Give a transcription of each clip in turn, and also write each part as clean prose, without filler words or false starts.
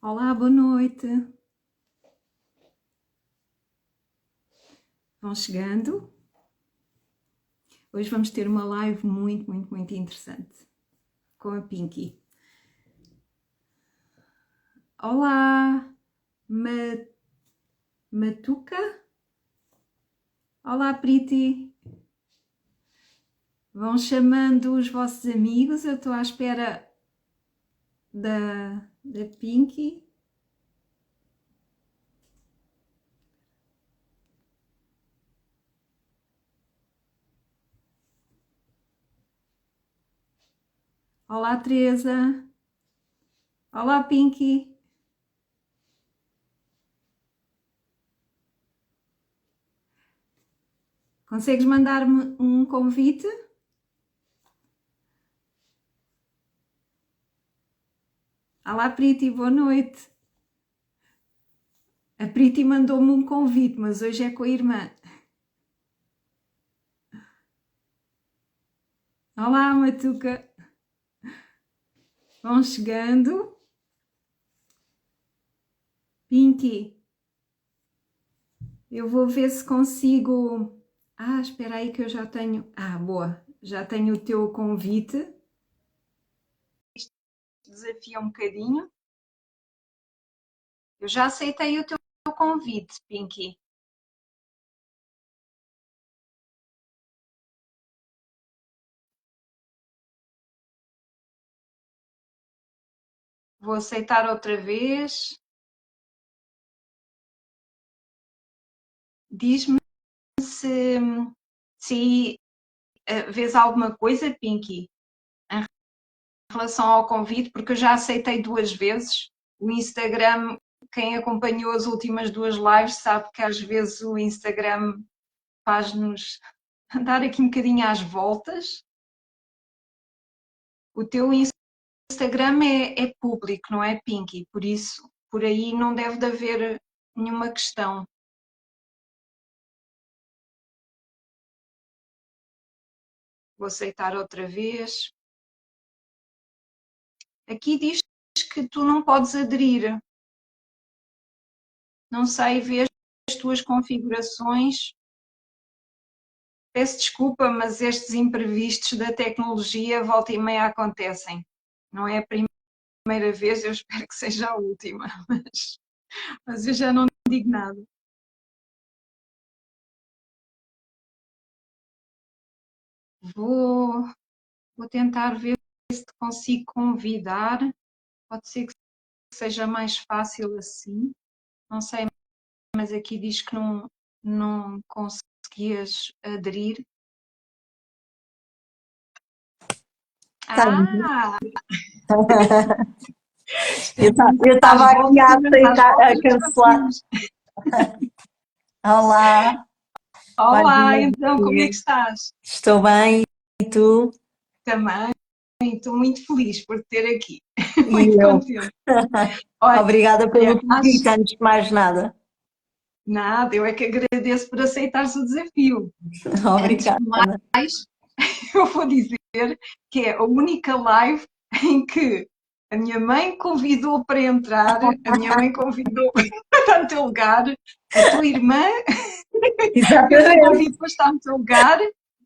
Olá, boa noite. Vão chegando. Hoje vamos ter uma live muito interessante com a Pinky. Olá, Matuca. Olá, Priti. Vão chamando os vossos amigos. Eu estou à espera da Pinky. Olá, Teresa. Olá, Pinky. Consegues mandar-me um convite? Olá, Priti, boa noite. A Priti mandou-me um convite, mas hoje é com a irmã. Olá, Matuca. Vão chegando. Pinky, eu vou ver se consigo... espera aí que eu já tenho... boa. Já tenho o teu convite. Isto desafia um bocadinho. Eu já aceitei o teu convite, Pinky. Vou aceitar outra vez. Diz-me se vês alguma coisa, Pinky, em relação ao convite, porque eu já aceitei 2 vezes. O Instagram, quem acompanhou as últimas 2 lives sabe que às vezes o Instagram faz-nos andar aqui um bocadinho às voltas. O teu Instagram é público, não é, Pinky? Por isso, por aí não deve de haver nenhuma questão. Vou aceitar outra vez. Aqui diz que tu não podes aderir. Não sei, vê as tuas configurações. Peço desculpa, mas estes imprevistos da tecnologia volta e meia acontecem. Não é a primeira vez, eu espero que seja a última, mas eu já não digo nada. Vou tentar ver se te consigo convidar. Pode ser que seja mais fácil assim. Não sei, mas aqui diz que não conseguias aderir. Tá. Ah! Eu estava aqui a aceitar, a voltas, cancelar. Olá, Olá, olha, então como é que estás? estou bem e tu? Também, estou muito feliz por te ter aqui, E muito eu. contente. Olha, Obrigada pelo acho convite, antes de mais nada. nada, eu é que agradeço por aceitares o desafio. Antes de Obrigada. mais, eu vou dizer que é a única live em que a minha mãe convidou para entrar, a minha mãe convidou para estar no teu lugar, a tua irmã fez o Exatamente. convite para estar no teu lugar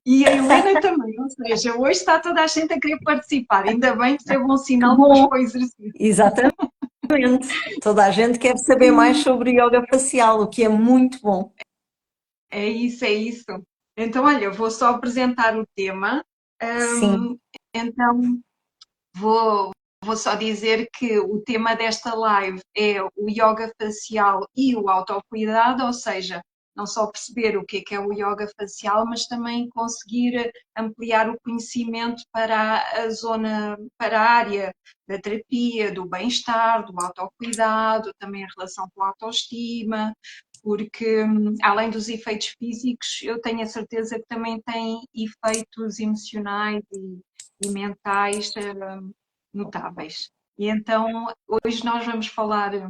e a Helena também. Ou seja, hoje está toda a gente a querer participar. Ainda bem que isso é bom Que sinal depois bom. para o exercício. Exatamente. Toda a gente quer saber mais sobre yoga facial, o que é muito bom. É isso, é isso. Então, olha, eu vou só apresentar o tema. Sim. Então, vou só dizer que o tema desta live é o yoga facial e o autocuidado, ou seja, não só perceber o que é o yoga facial, mas também conseguir ampliar o conhecimento para a zona, para a área da terapia, do bem-estar, do autocuidado, também em relação com a autoestima, porque além dos efeitos físicos, eu tenho a certeza que também tem efeitos emocionais e mentais notáveis. E então, hoje nós vamos falar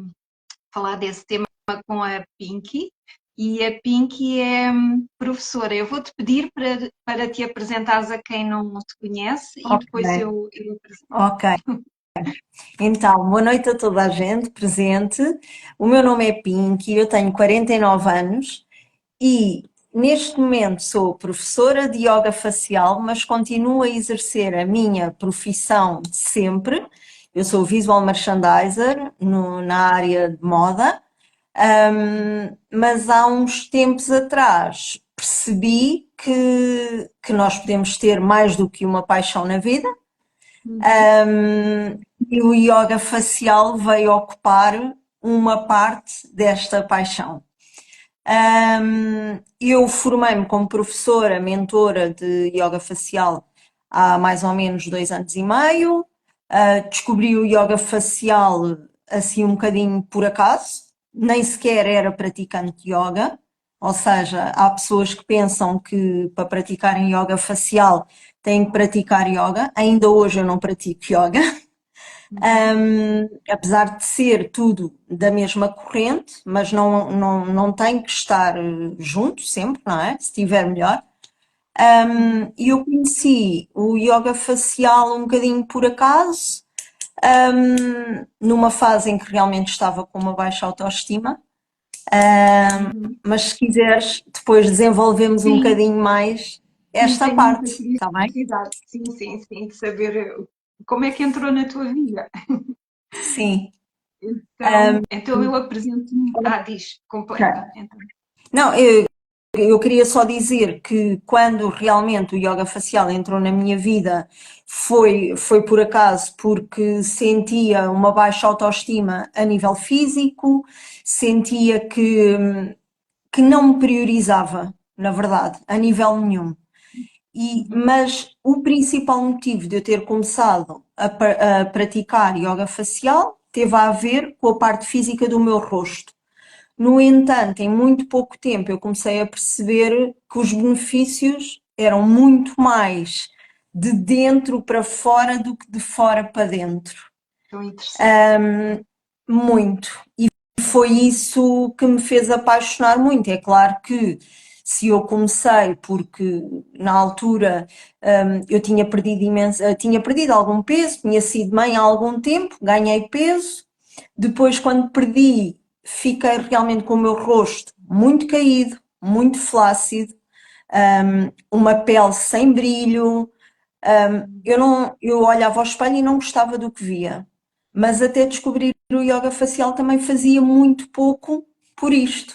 desse tema com a Pinky. E a Pinky é professora. Eu vou-te pedir para te apresentares a quem não te conhece e Ok. depois eu apresento. Ok. Então, boa noite a toda a gente presente. O meu nome é Pinky, eu tenho 49 anos e neste momento sou professora de yoga facial, mas continuo a exercer a minha profissão sempre. Eu sou visual merchandiser na área de moda, mas há uns tempos atrás percebi que nós podemos ter mais do que uma paixão na vida. Uhum. E o yoga facial veio ocupar uma parte desta paixão. Eu formei-me como professora, mentora de yoga facial há mais ou menos 2 anos e meio. Descobri o yoga facial assim um bocadinho por acaso, nem sequer era praticante de yoga, ou seja, há pessoas que pensam que para praticarem yoga facial têm que praticar yoga. Ainda hoje eu não pratico yoga. Uhum. Apesar de ser tudo da mesma corrente, mas não tem que estar junto sempre, não é? Se estiver melhor. Uhum. E eu conheci o yoga facial um bocadinho por acaso, numa fase em que realmente estava com uma baixa autoestima. Uhum. Mas se quiseres, depois desenvolvemos um Sim, bocadinho mais sim, esta tenho muita parte, está bem? curiosidade. Sim, sim, sim, de saber como é que entrou na tua vida. Sim. Então eu apresento-me. Ah, diz, completa. Ok. Então. Não, eu queria só dizer que quando realmente o yoga facial entrou na minha vida foi por acaso, porque sentia uma baixa autoestima a nível físico, sentia que não me priorizava, na verdade, a nível nenhum. Uhum. Mas o principal motivo de eu ter começado a praticar yoga facial teve a ver com a parte física do meu rosto. No entanto, em muito pouco tempo eu comecei a perceber que os benefícios eram muito mais de dentro para fora do que de fora para dentro. Tão interessante. Muito. E foi isso que me fez apaixonar muito. É claro que se eu comecei porque na altura eu tinha perdido imenso, tinha perdido algum peso, tinha sido mãe há algum tempo, ganhei peso. Depois, quando perdi, fiquei realmente com o meu rosto muito caído, muito flácido, uma pele sem brilho. Eu não, eu olhava ao espelho e não gostava do que via. Mas até descobrir o yoga facial também fazia muito pouco por isto.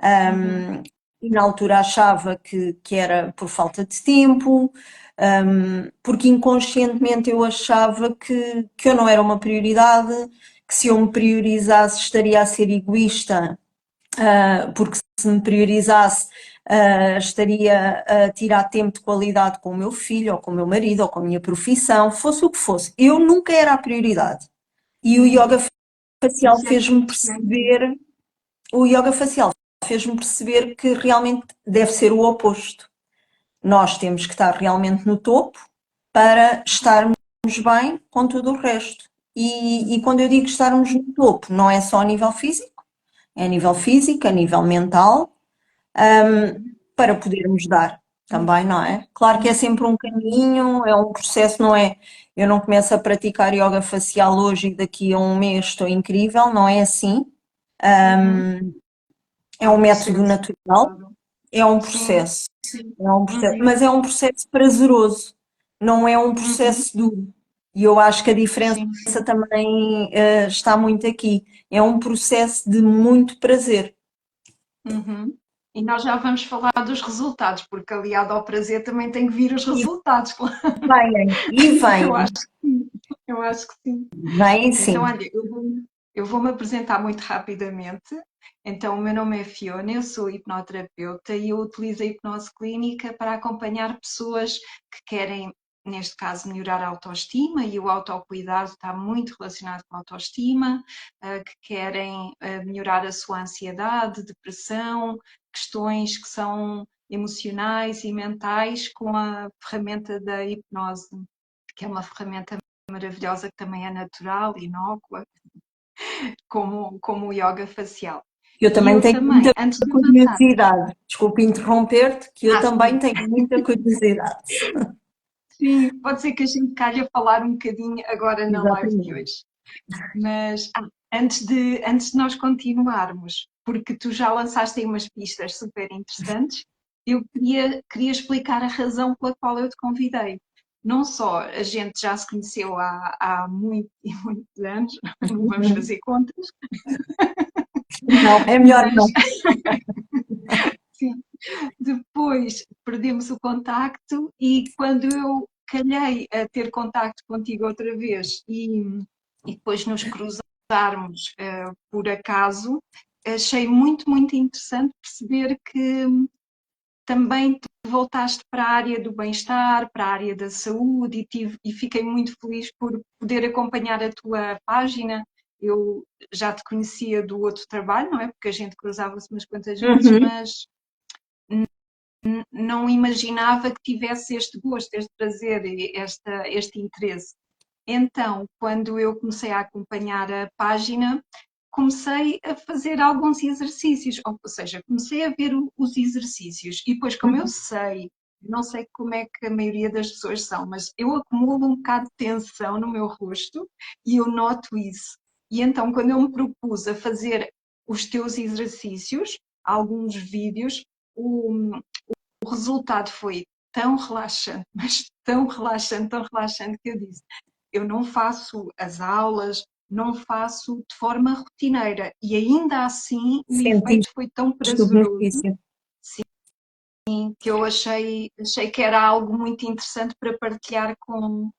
Uhum. E na altura achava que era por falta de tempo, porque inconscientemente eu achava que eu não era uma prioridade, que se eu me priorizasse estaria a ser egoísta, porque se me priorizasse, estaria a tirar tempo de qualidade com o meu filho, ou com o meu marido, ou com a minha profissão, fosse o que fosse. Eu nunca era a prioridade. E Uhum. Isso é interessante. o yoga facial fez-me perceber que realmente deve ser o oposto. Nós temos que estar realmente no topo para estarmos bem com tudo o resto. E quando eu digo estarmos no topo, não é só a nível físico, é a nível físico, a nível mental, para podermos dar também, não é? Claro que é sempre um caminho, é um processo, não é? Eu não começo a praticar yoga facial hoje e daqui a um mês estou incrível, não é assim. Uhum. É É um um método processo. natural, Claro. é um Sim, processo, sim. Uhum. mas é um processo prazeroso, não é um Uhum. processo duro. E eu acho que a diferença Sim, sim. também está muito aqui. É um processo de muito prazer. Uhum. E nós já vamos falar dos resultados, porque aliado ao prazer também tem que vir os E resultados, claro. e Eu vem, acho que sim. Eu acho que sim. vem Então, sim. olha, eu vou-me apresentar muito rapidamente. Então, o meu nome é Fiona, eu sou hipnoterapeuta e eu utilizo a hipnose clínica para acompanhar pessoas que querem, neste caso, melhorar a autoestima, e o autocuidado está muito relacionado com a autoestima, que querem melhorar a sua ansiedade, depressão, questões que são emocionais e mentais com a ferramenta da hipnose, que é uma ferramenta maravilhosa que também é natural, inócua, como o yoga facial. Eu E também eu tenho também, muita antes de avançarmos, curiosidade. Desculpe interromper-te, que eu também sim, tenho muita curiosidade. Sim, pode ser que a gente calhe a falar um bocadinho agora na live de Exatamente. hoje. Mas antes de nós continuarmos, porque tu já lançaste aí umas pistas super interessantes, eu queria explicar a razão pela qual eu te convidei. Não só a gente já se conheceu há muitos anos, não vamos fazer contas, Não, é melhor mas não. sim, depois perdemos o contacto e quando eu calhei a ter contacto contigo outra vez e depois nos cruzarmos por acaso, achei muito interessante perceber que também tu voltaste para a área do bem-estar, para a área da saúde e fiquei muito feliz por poder acompanhar a tua página. Eu já te conhecia do outro trabalho, não é? Porque a gente cruzava-se umas quantas vezes, Uhum. mas não imaginava que tivesse este gosto, este prazer, este interesse. Então, quando eu comecei a acompanhar a página, comecei a fazer alguns exercícios, ou seja, comecei a ver os exercícios e depois, como eu sei, não sei como é que a maioria das pessoas são, mas eu acumulo um bocado de tensão no meu rosto e eu noto isso. E então, quando eu me propus a fazer os teus exercícios, alguns vídeos, o, o resultado foi tão relaxante, mas tão relaxante que eu disse, eu não faço as aulas, não faço de forma rotineira e ainda assim o efeito Sentiste foi tão o prazeroso, benefício. sim, que eu achei que era algo muito interessante para partilhar com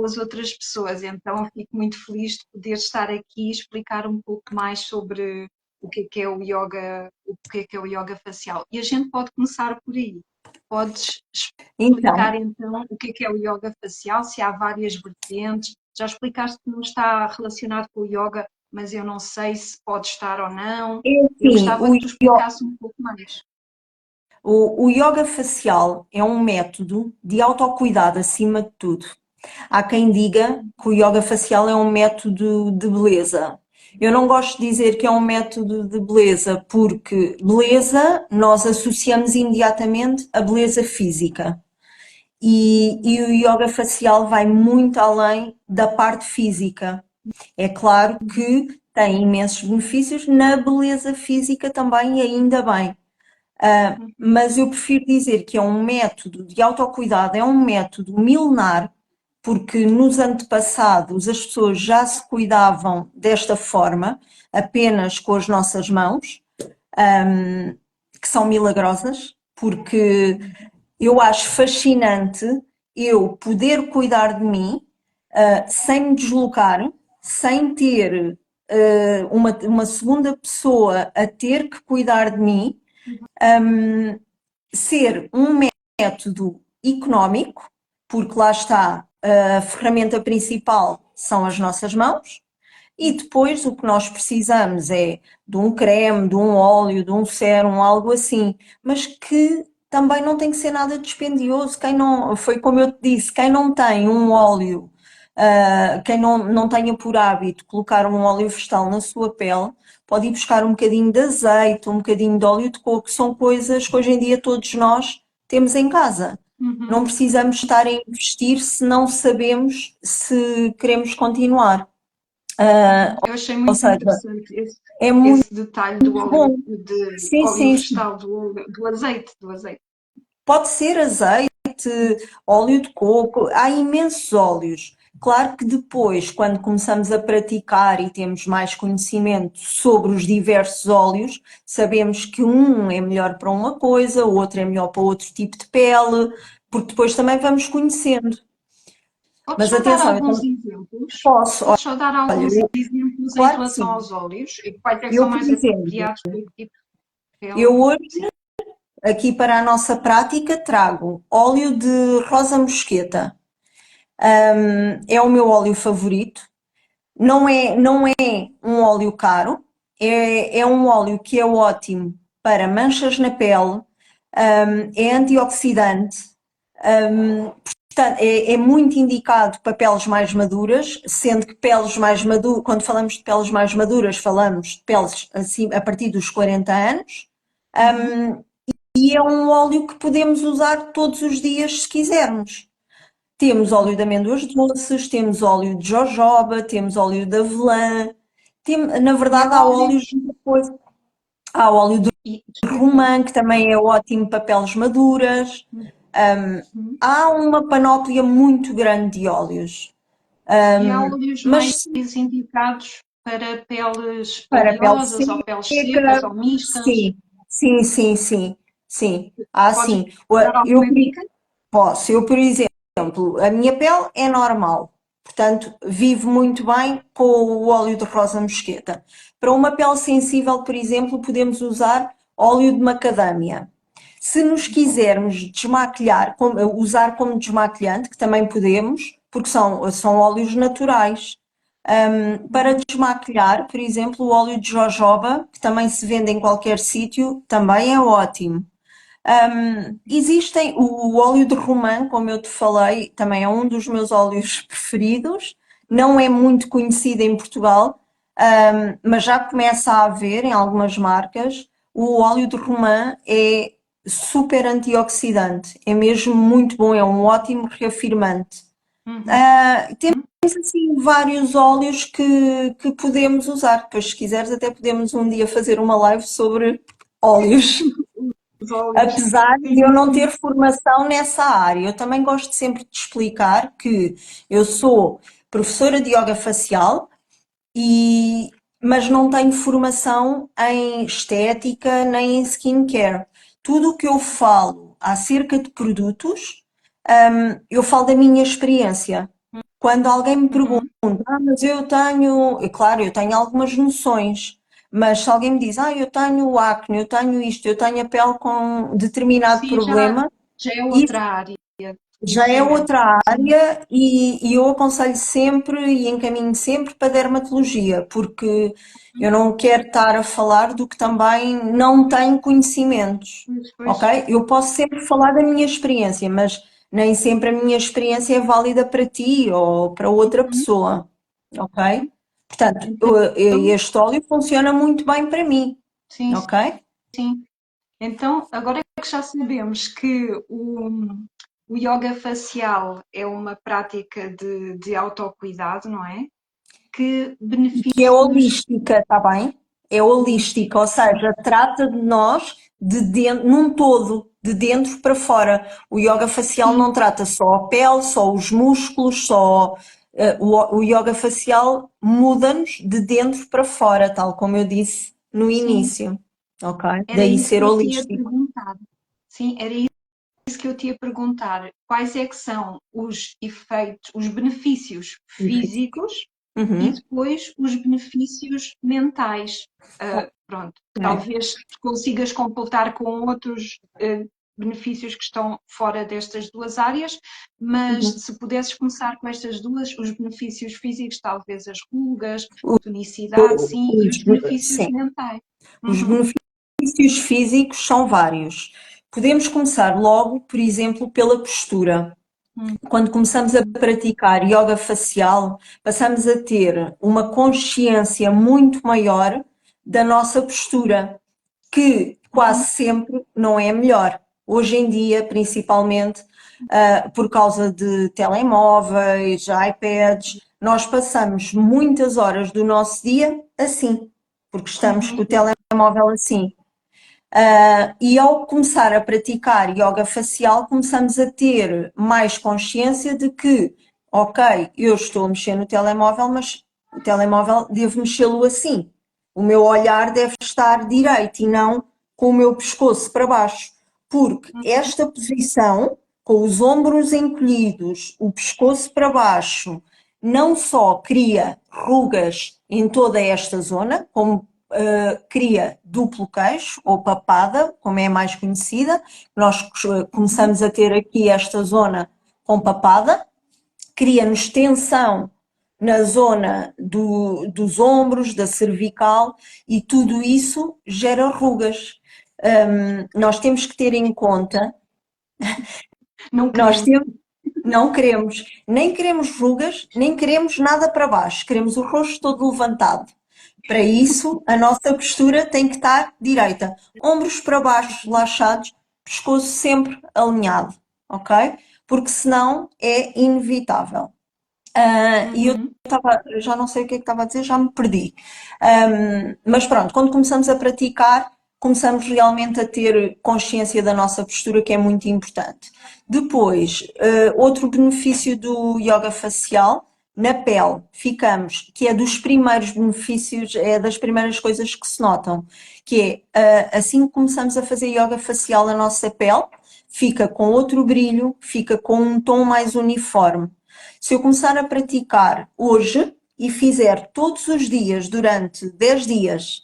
as outras pessoas. Então eu fico muito feliz de poder estar aqui e explicar um pouco mais sobre o que é o yoga, o que é o yoga facial. E a gente pode começar por aí. Podes explicar Então, então o que é o yoga facial, se há várias vertentes. Já explicaste que não está relacionado com o yoga, mas eu não sei se pode estar ou não. é Eu assim, gostava que tu explicasse um pouco mais. o yoga facial é um método de autocuidado acima de tudo. Há quem diga que o yoga facial é um método de beleza. Eu não gosto de dizer que é um método de beleza, porque beleza nós associamos imediatamente à beleza física. E o yoga facial vai muito além da parte física. É claro que tem imensos benefícios na beleza física também, e ainda bem. Mas eu prefiro dizer que é um método de autocuidado, é um método milenar, porque nos antepassados as pessoas já se cuidavam desta forma, apenas com as nossas mãos, que são milagrosas, porque eu acho fascinante eu poder cuidar de mim, sem me deslocar, sem ter uma segunda pessoa a ter que cuidar de mim, ser um método económico, porque lá está, a ferramenta principal são as nossas mãos, e depois o que nós precisamos é de um creme, de um óleo, de um sérum, algo assim, mas que também não tem que ser nada dispendioso. Quem não, foi como eu te disse, quem não tem um óleo, quem não tenha por hábito colocar um óleo vegetal na sua pele, pode ir buscar um bocadinho de azeite, um bocadinho de óleo de coco, são coisas que hoje em dia todos nós temos em casa. Não Uhum. precisamos estar a investir se não sabemos se queremos continuar. Eu achei Ou muito seja, interessante é muito esse detalhe do óleo, bom. de Sim, óleo sim, sim. vegetal, do azeite, do azeite. Pode ser azeite, óleo de coco, há imensos óleos. Claro que depois, quando começamos a praticar e temos mais conhecimento sobre os diversos óleos, sabemos que um é melhor para uma coisa, o outro é melhor para outro tipo de pele, porque depois também vamos conhecendo. Podes Mas só dar atenção, eu alguns também exemplos? posso, Podes só dar olha, alguns exemplos em claro que relação sim. aos óleos e quais é que são Eu, por mais exemplo, apropriados para o tipo de pele? eu hoje Sim. aqui para a nossa prática trago óleo de rosa mosqueta. É o meu óleo favorito. Não é um óleo caro, é um óleo que é ótimo para manchas na pele, é antioxidante, portanto, é muito indicado para peles mais maduras, sendo que peles mais maduras, quando falamos de peles mais maduras, falamos de peles assim, a partir dos 40 anos, Uhum. e é um óleo que podemos usar todos os dias se quisermos. Temos óleo de amêndoas doces, temos óleo de jojoba, temos óleo de avelã. Na E verdade, há óleo, óleos depois. Há óleo de desculpa. romã, que também é ótimo para peles maduras. Uhum. Há uma panóplia muito grande de óleos. E há óleos mais Mas indicados para peles para pele oleosas ou peles secas seca, ou mistas? sim, sim, sim, sim, sim. Há Podes sim. dar Eu, alguma dica? por exemplo, a minha pele é normal, portanto, vive muito bem com o óleo de rosa mosqueta. Para uma pele sensível, por exemplo, podemos usar óleo de macadâmia. Se nos quisermos desmaquilhar, usar como desmaquilhante, que também podemos, porque são óleos naturais. Para Uhum. desmaquilhar, por exemplo, o óleo de jojoba, que também se vende em qualquer sítio, também é ótimo. Existem o óleo de romã, como eu te falei, também é um dos meus óleos preferidos. Não é muito conhecido em Portugal, mas já começa a haver em algumas marcas. O óleo de romã é super antioxidante, é mesmo muito bom, é um ótimo reafirmante. Uhum. Temos assim vários óleos que podemos usar. Depois, se quiseres, até podemos um dia fazer uma live sobre óleos. Os óleos. Apesar de eu Sim, não ter sim. formação nessa área, eu também gosto sempre de explicar que eu sou professora de yoga facial e, mas não tenho formação em estética nem em skincare. Tudo o que eu falo acerca de produtos, eu falo da minha experiência. Quando alguém me pergunta, Uhum. mas eu tenho, é claro, eu tenho algumas noções, mas se alguém me diz, eu tenho acne, eu tenho isto, eu tenho a pele com determinado Sim, problema, já é isso outra área de já é conhecimento. outra Sim. área e eu aconselho sempre e encaminho sempre para a dermatologia, porque eu não quero estar a falar do que também não tenho conhecimentos, Pois, pois. ok? Eu posso sempre falar da minha experiência, mas nem sempre a minha experiência é válida para ti ou para outra Uhum. pessoa, ok? Portanto, Então, este óleo funciona muito bem para mim, sim, ok? sim. Então, agora que já sabemos que o yoga facial é uma prática de autocuidado, não é? Que Que é benefícios holística, está bem? É holística, holísticos? ou seja, trata de nós de dentro, num todo, de dentro para fora. O yoga facial Sim, não trata só a pele, só os músculos, o yoga facial muda-nos de dentro para fora, tal como eu disse no sim. início, ok? Era Daí isso ser que eu te ia holístico. perguntar. Sim, era isso que eu te ia perguntar. Quais é que são os efeitos, os benefícios físicos e Uhum. depois os benefícios mentais? Pronto, Ok. talvez consigas completar com outros benefícios que estão fora destas duas áreas, mas Uhum. se pudesses começar com estas duas, os benefícios físicos, talvez as rugas, tonicidade, sim, e os benefícios Sim. mentais. Os Uhum, benefícios físicos são vários. Podemos começar logo, por exemplo, pela postura. Quando começamos a uhum, praticar yoga facial, passamos a ter uma consciência muito maior da nossa postura, que uhum, quase sempre não é a melhor. Hoje em dia, principalmente, por causa de telemóveis, iPads, nós passamos muitas horas do nosso dia assim, porque estamos com o uhum, telemóvel assim. E ao começar a praticar yoga facial, começamos a ter mais consciência de que, ok, eu estou a mexer no telemóvel, mas o telemóvel devo mexê-lo assim. O meu olhar deve estar direito e não com o meu pescoço para baixo, porque uhum. esta posição, com os ombros encolhidos, o pescoço para baixo, não só cria rugas em toda esta zona, como cria duplo queixo ou papada, como é mais conhecida. Nós Uhum. começamos a ter aqui esta zona com papada, cria-nos tensão na zona dos ombros, da cervical e tudo isso gera rugas. Nós temos que ter em conta, Não nós queremos. temos, não queremos, nem queremos rugas, nem queremos nada para baixo, queremos o rosto todo levantado. Para isso, a nossa postura tem que estar direita, ombros para baixo, relaxados, pescoço sempre alinhado, ok? porque senão é inevitável. E eu Uhum. estava, já não sei o que é que estava a dizer, já me perdi. Mas pronto, quando começamos a praticar, começamos realmente a ter consciência da nossa postura, que é muito importante. Depois, outro benefício do yoga facial, na pele, ficamos, que é dos primeiros benefícios, é das primeiras coisas que se notam, que é assim que começamos a fazer yoga facial, a nossa pele fica com outro brilho, fica com um tom mais uniforme. Se eu começar a praticar hoje e fizer todos os dias durante 10 dias,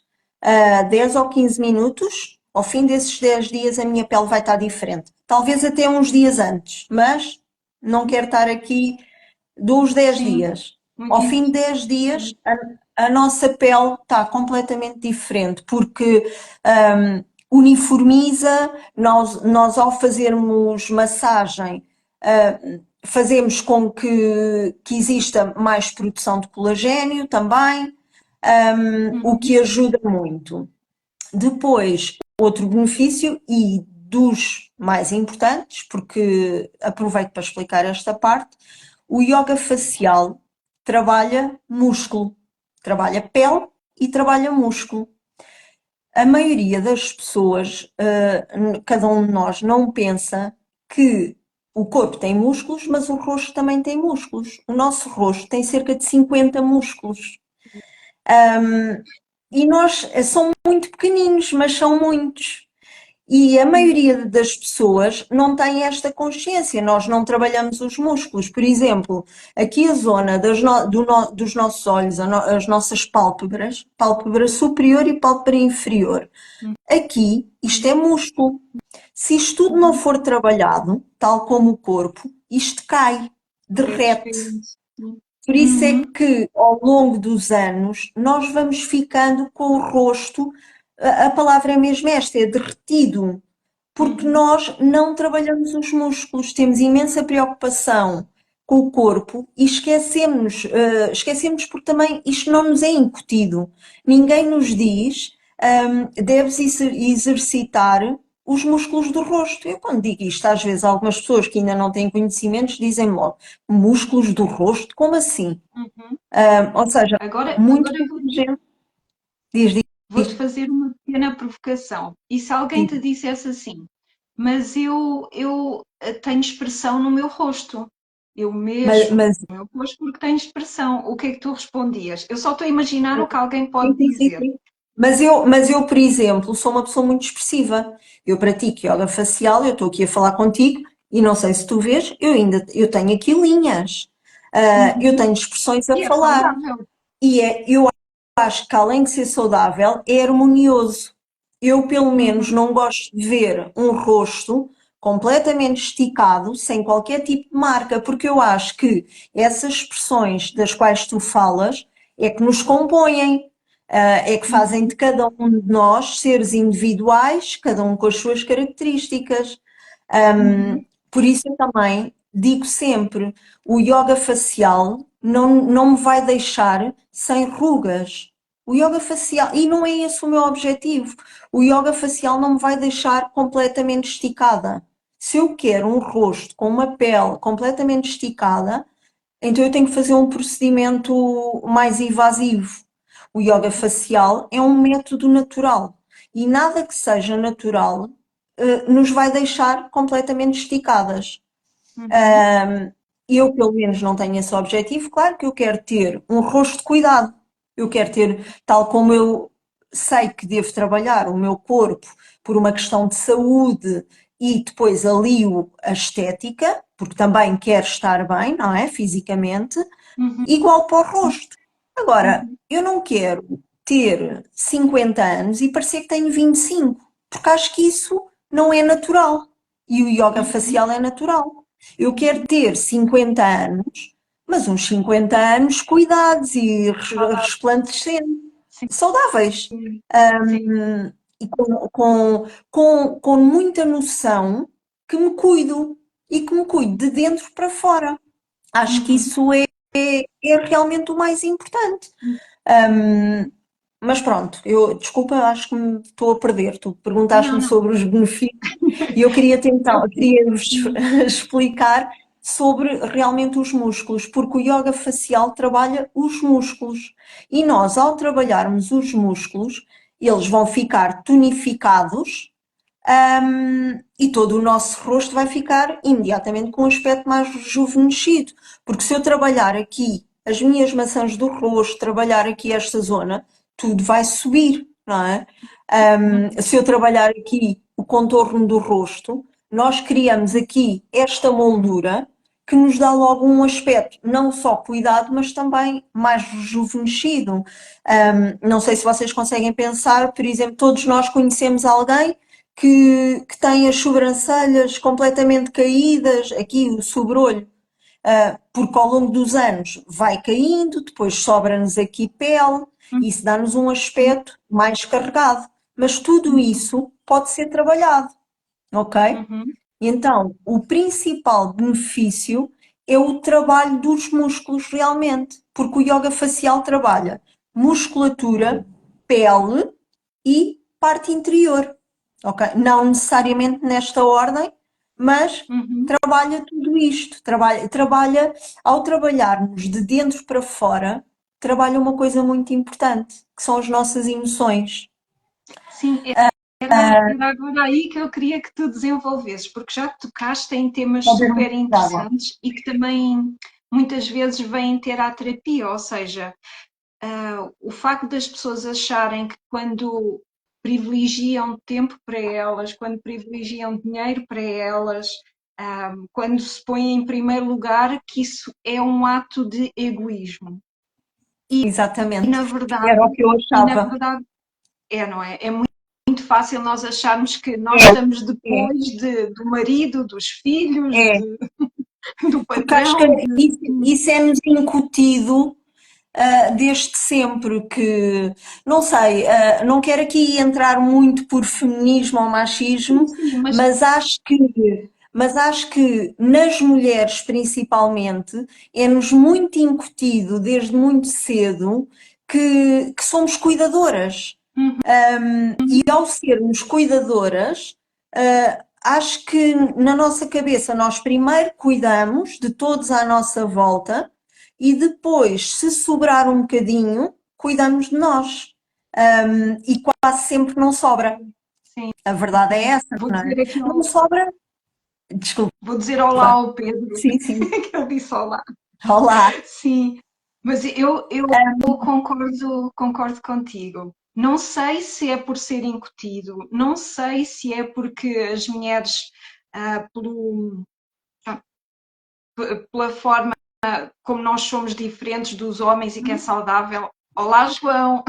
10 ou 15 minutos, ao fim desses 10 dias a minha pele vai estar diferente. Talvez até uns dias antes, mas não quero estar aqui dos 10 Sim, dias. muito Ao fim de 10 dias, interessante. a nossa pele está completamente diferente, porque uniformiza, nós ao fazermos massagem, fazemos com que exista mais produção de colagênio também, o Uhum. que ajuda muito. Depois, outro benefício, e dos mais importantes, porque aproveito para explicar esta parte, o yoga facial trabalha músculo, trabalha pele e trabalha músculo. A maioria das pessoas, cada um de nós, não pensa que o corpo tem músculos, mas o rosto também tem músculos. O nosso rosto tem cerca de 50 músculos. E nós são muito pequeninos, mas são muitos. E a maioria das pessoas não tem esta consciência, nós não trabalhamos os músculos. Por exemplo, aqui a zona dos nossos olhos, as nossas pálpebras, pálpebra superior e pálpebra inferior. Aqui, isto é músculo. Se isto tudo não Uhum. for trabalhado, tal como o corpo, isto cai, É derrete. diferente. Por isso é Uhum. que, ao longo dos anos, nós vamos ficando com o rosto, a palavra é mesmo esta, é derretido, porque Uhum. nós não trabalhamos os músculos, temos imensa preocupação com o corpo e esquecemos, esquecemos porque também isto não nos é incutido. Ninguém nos diz, deves exercitar os músculos do rosto. Eu quando digo isto, às vezes algumas pessoas que ainda não têm conhecimentos dizem logo, músculos do rosto? Como assim? Uhum. Ou seja, muito Agora pouca gente diz, vou-te fazer uma pequena provocação. E se alguém te diz. dissesse assim, mas eu tenho expressão no meu rosto, eu mexo Mas no meu rosto porque tenho expressão, o que é que tu respondias? Eu só estou a imaginar o que alguém sim, pode sim, sim, dizer. sim. Mas eu, por exemplo, sou uma pessoa muito expressiva. Eu pratico yoga facial, eu estou aqui a falar contigo e não sei se tu vês, eu tenho aqui linhas. Eu Uhum. tenho expressões a E é falar. saudável. Eu acho que além de ser saudável, é harmonioso. Eu, pelo menos, Uhum. não gosto de ver um rosto completamente esticado, sem qualquer tipo de marca, porque eu acho que essas expressões das quais tu falas é que nos compõem, é que fazem de Uhum. cada um de nós seres individuais, cada um com as suas características. Uhum. Por isso eu também digo sempre, o yoga facial não me vai deixar sem rugas. O yoga facial, e não é esse o meu objetivo, o yoga facial não me vai deixar completamente esticada. Se eu quero um rosto com uma pele completamente esticada, então eu tenho que fazer um procedimento mais invasivo. O yoga facial é um método natural e nada que seja natural, nos vai deixar completamente esticadas. Uhum. Eu, pelo menos, não tenho esse objetivo. Claro que eu quero ter um rosto de cuidado. Eu quero ter, tal como eu sei que devo trabalhar o meu corpo por uma questão de saúde e depois alio a estética, porque também quero estar bem, não é? Fisicamente, Uhum. igual para o rosto. Agora, Uhum. eu não quero ter 50 anos e parecer que tenho 25, porque acho que isso não é natural. E o yoga Uhum. facial é natural. Eu quero Uhum. ter 50 anos, mas uns 50 anos cuidados e resplandecentes, Sim, saudáveis. sim. E com muita noção que me cuido e que me cuido de dentro para fora. Acho que Uhum. isso é realmente o mais importante. Mas pronto, desculpa, acho que me estou a perder. Tu Não, perguntaste-me não. sobre os benefícios e eu queria tentar, Eu, queria-vos sim. explicar sobre realmente os músculos, porque o yoga facial trabalha os músculos. E nós, ao trabalharmos os músculos, eles vão ficar tonificados, e todo o nosso rosto vai ficar imediatamente com um aspecto mais rejuvenescido. Porque se eu trabalhar aqui as minhas maçãs do rosto, trabalhar aqui esta zona, tudo vai subir, não é? Se eu trabalhar aqui o contorno do rosto, nós criamos aqui esta moldura que nos dá logo um aspecto não só cuidado, mas também mais rejuvenescido. Não sei se vocês conseguem pensar, por exemplo, todos nós conhecemos alguém que tem as sobrancelhas completamente caídas, aqui o sobrolho, porque ao longo dos anos vai caindo, depois sobra-nos aqui pele, e isso dá-nos um Sim. aspecto mais carregado. Mas tudo isso pode ser trabalhado, ok? Uhum. E então, o principal benefício é o trabalho dos músculos realmente, porque o yoga facial trabalha musculatura, pele e parte interior, ok? Não necessariamente nesta ordem, mas Uhum. trabalha tudo isto, trabalha, ao trabalharmos de dentro para fora, trabalha uma coisa muito importante, que são as nossas emoções. Sim, era agora aí que eu queria que tu desenvolvesses, porque já tocaste em temas Vou beber um super pouco de água. interessantes e que também muitas vezes vêm ter à terapia, ou seja, o facto das pessoas acharem que quando privilegiam tempo para elas, quando privilegiam dinheiro para elas, quando se põem em primeiro lugar, que isso é um ato de egoísmo. E Exatamente, na verdade, era o que eu e na achava. verdade não é? É muito fácil nós acharmos que nós É, estamos é, depois do marido, dos filhos, é. do Porque acho que patrão, de tudo. isso é-nos incutido desde sempre que, não sei, não quero aqui entrar muito por feminismo ou Sim, machismo, sim, mas mas acho que nas mulheres principalmente é-nos muito incutido desde muito cedo que somos cuidadoras. uhum, E ao sermos cuidadoras, acho que na nossa cabeça nós primeiro cuidamos de todos à nossa volta e depois, se sobrar um bocadinho, cuidamos de nós. E quase sempre não sobra. sim, A verdade é essa, vou não é? dizer aqui, Não sobra. Desculpa. vou dizer olá ao Pedro, Sim, sim. que ele disse olá. Olá. Sim, mas eu concordo contigo. Não sei se é por ser incutido, não sei se é porque as mulheres, pelo, pela forma como nós somos diferentes dos homens e que é saudável. Olá, João!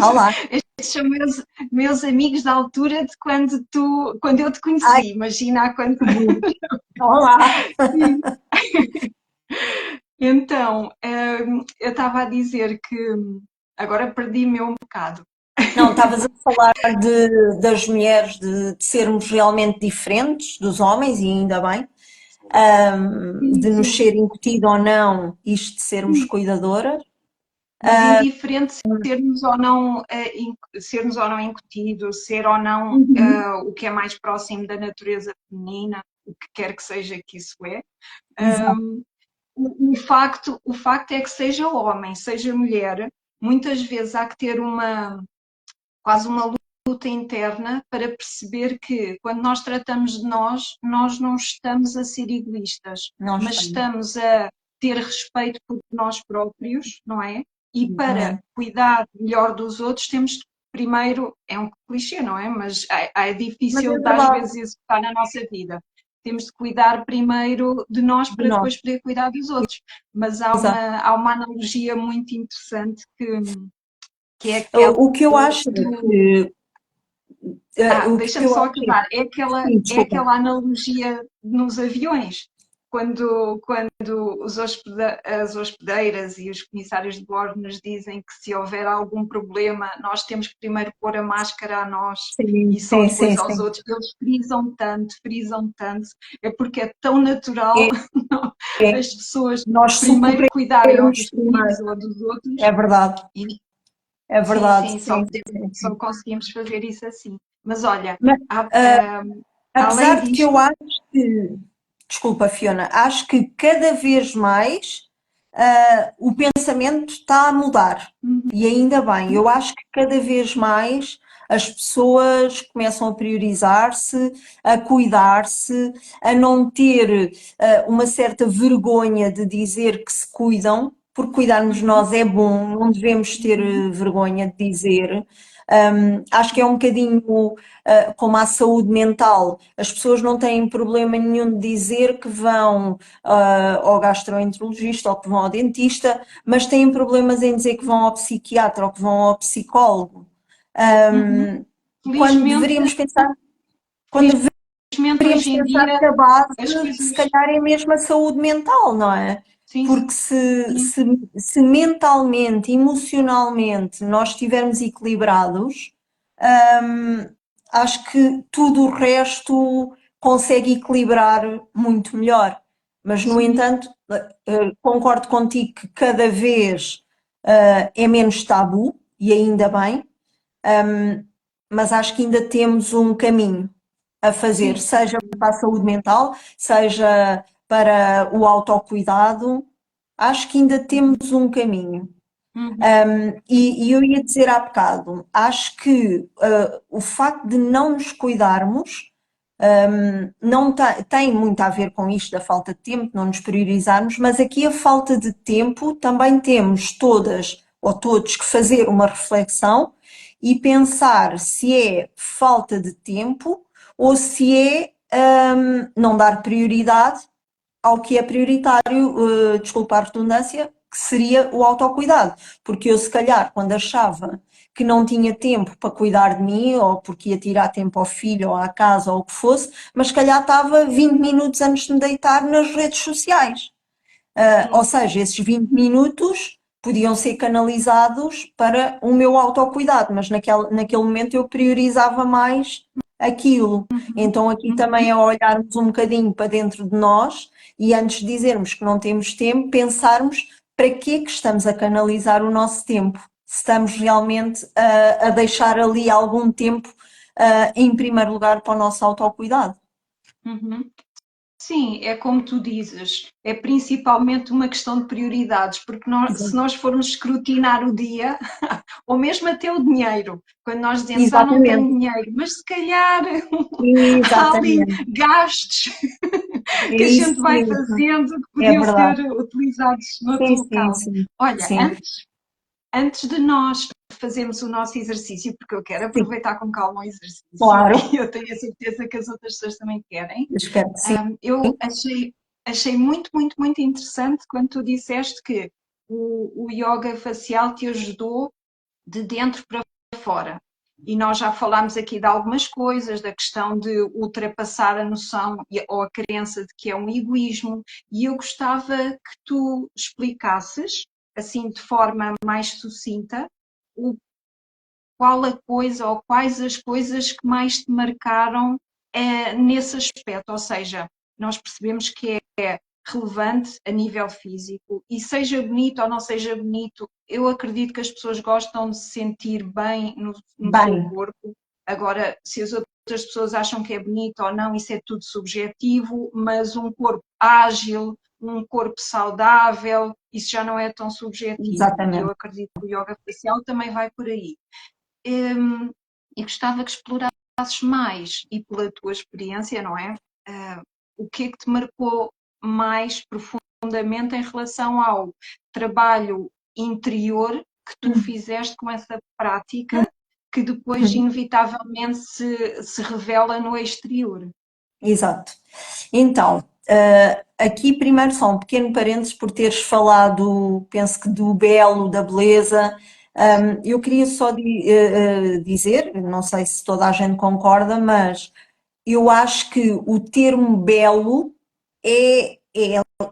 Olá. Estes são meus amigos da altura de quando eu te Ai, conheci. Imagina há quanto. que giro. Olá. Então, eu estava a dizer que agora perdi-me um bocado. Não, estavas a falar das mulheres, de sermos realmente diferentes dos homens, e ainda bem, Sim, de nos sim. ser incutido ou não isto de sermos cuidadoras. Mas indiferente sermos ou não incutidos, ser ou não Uhum. o que é mais próximo da natureza feminina, o que quer que seja que isso é. Exato. Um, o facto é que seja homem, seja mulher, muitas vezes há que ter quase uma luta interna para perceber que quando nós tratamos de nós não estamos a ser egoístas, Não mas estamos. estamos a ter respeito por nós próprios, não é? E para Exatamente. cuidar melhor dos outros, temos de, primeiro, é um clichê, não é? Mas é Mas é difícil de às verdade. vezes executar na nossa vida. Temos de cuidar primeiro de nós De para nós. depois poder cuidar dos outros. Mas há Exato. uma, há uma analogia muito interessante que é aquela O que eu acho é do. que, o que Deixa-me eu só acho é acabar. sim, É desculpa. aquela analogia nos aviões. Quando as hospedeiras e os comissários de bordo nos dizem que se houver algum problema, nós temos que primeiro pôr a máscara a nós Sim, e só sim, depois sim, aos sim. outros. Eles frisam tanto, é porque é tão natural É, as pessoas nós primeiro cuidarem ou socorrermos dos filhos primeiro. ou dos outros É verdade. É Sim, verdade, sim, sim, sim, só sim. conseguimos fazer isso assim. Mas olha, Mas, há- ah, além apesar de que eu disto, acho que, desculpa, Fiona, acho que cada vez mais o pensamento está a mudar. E ainda bem, eu acho que cada vez mais as pessoas começam a priorizar-se, a cuidar-se, a não ter uma certa vergonha de dizer que se cuidam, porque cuidarmos de uhum, nós é bom, não devemos ter uhum, vergonha de dizer. Acho que é um bocadinho como a saúde mental. As pessoas não têm problema nenhum de dizer que vão ao gastroenterologista ou que vão ao dentista, mas têm problemas em dizer que vão ao psiquiatra ou que vão ao psicólogo. uhum. Quando Felizmente, deveríamos pensar, quando felizmente deveríamos hoje em pensar dia que a base, as se coisas. calhar, é mesmo a saúde mental, não é? Sim, Porque se, sim, se, se mentalmente, emocionalmente nós estivermos equilibrados, hum, acho que tudo o resto consegue equilibrar muito melhor. Mas, no sim. entanto, concordo contigo que cada vez é menos tabu, e ainda bem, mas acho que ainda temos um caminho a fazer, Sim, sem seja para a dúvida. saúde mental, seja para o autocuidado. Acho que ainda temos um caminho. Uhum, E eu ia dizer há bocado, acho que o facto de não nos cuidarmos não tem muito a ver com isto da falta de tempo, não nos priorizarmos, mas aqui a falta de tempo também temos todas ou todos que fazer uma reflexão e pensar se é falta de tempo ou se é não dar prioridade ao que é prioritário, desculpa a redundância, que seria o autocuidado. Porque eu, se calhar, quando achava que não tinha tempo para cuidar de mim, ou porque ia tirar tempo ao filho, ou à casa, ou o que fosse, mas se calhar estava 20 minutos antes de me deitar nas redes sociais. Ou sim. seja, esses 20 minutos podiam ser canalizados para o meu autocuidado, mas naquele momento eu priorizava mais aquilo. Uhum, Então aqui também uhum, é olharmos um bocadinho para dentro de nós e antes de dizermos que não temos tempo, pensarmos para que é que estamos a canalizar o nosso tempo. Se estamos realmente a deixar ali algum tempo em primeiro lugar para o nosso autocuidado. uhum. Sim, é como tu dizes, é principalmente uma questão de prioridades, porque se Exato. nós formos escrutinar o dia, ou mesmo até o dinheiro, quando nós dizemos, não tenho Exatamente. dinheiro, mas se calhar há ali Exatamente. gastos É que a gente isso vai mesmo. fazendo que É podiam ser verdade. utilizados Sim, noutro sim, local. sim. Olha, Sim, antes de nós fazermos o nosso exercício, porque eu quero sim, aproveitar com calma o exercício claro. e eu tenho a certeza que as outras pessoas também querem, Eu espero que sim. eu achei muito, muito, muito interessante quando tu disseste que o yoga facial te ajudou de dentro para fora. E nós já falámos aqui de algumas coisas, da questão de ultrapassar a noção ou a crença de que é um egoísmo, e eu gostava que tu explicasses, assim de forma mais sucinta, o, qual a coisa ou quais as coisas que mais te marcaram nesse aspecto, ou seja, nós percebemos que é relevante a nível físico e seja bonito ou não seja bonito, eu acredito que as pessoas gostam de se sentir bem no seu Bem, corpo. Agora, se as outras pessoas acham que é bonito ou não, isso é tudo subjetivo, mas um corpo ágil, um corpo saudável, isso já não é tão subjetivo. E eu exatamente. acredito que o yoga facial também vai por aí. E gostava que explorasses mais, e pela tua experiência, não é? O que é que te marcou mais profundamente em relação ao trabalho interior que tu Hum, fizeste com essa prática, hum, que depois, hum. inevitavelmente, se revela no exterior? Exato. Então, aqui primeiro só um pequeno parênteses por teres falado, penso que do belo, da beleza. Eu queria só dizer, não sei se toda a gente concorda, mas eu acho que o termo belo é,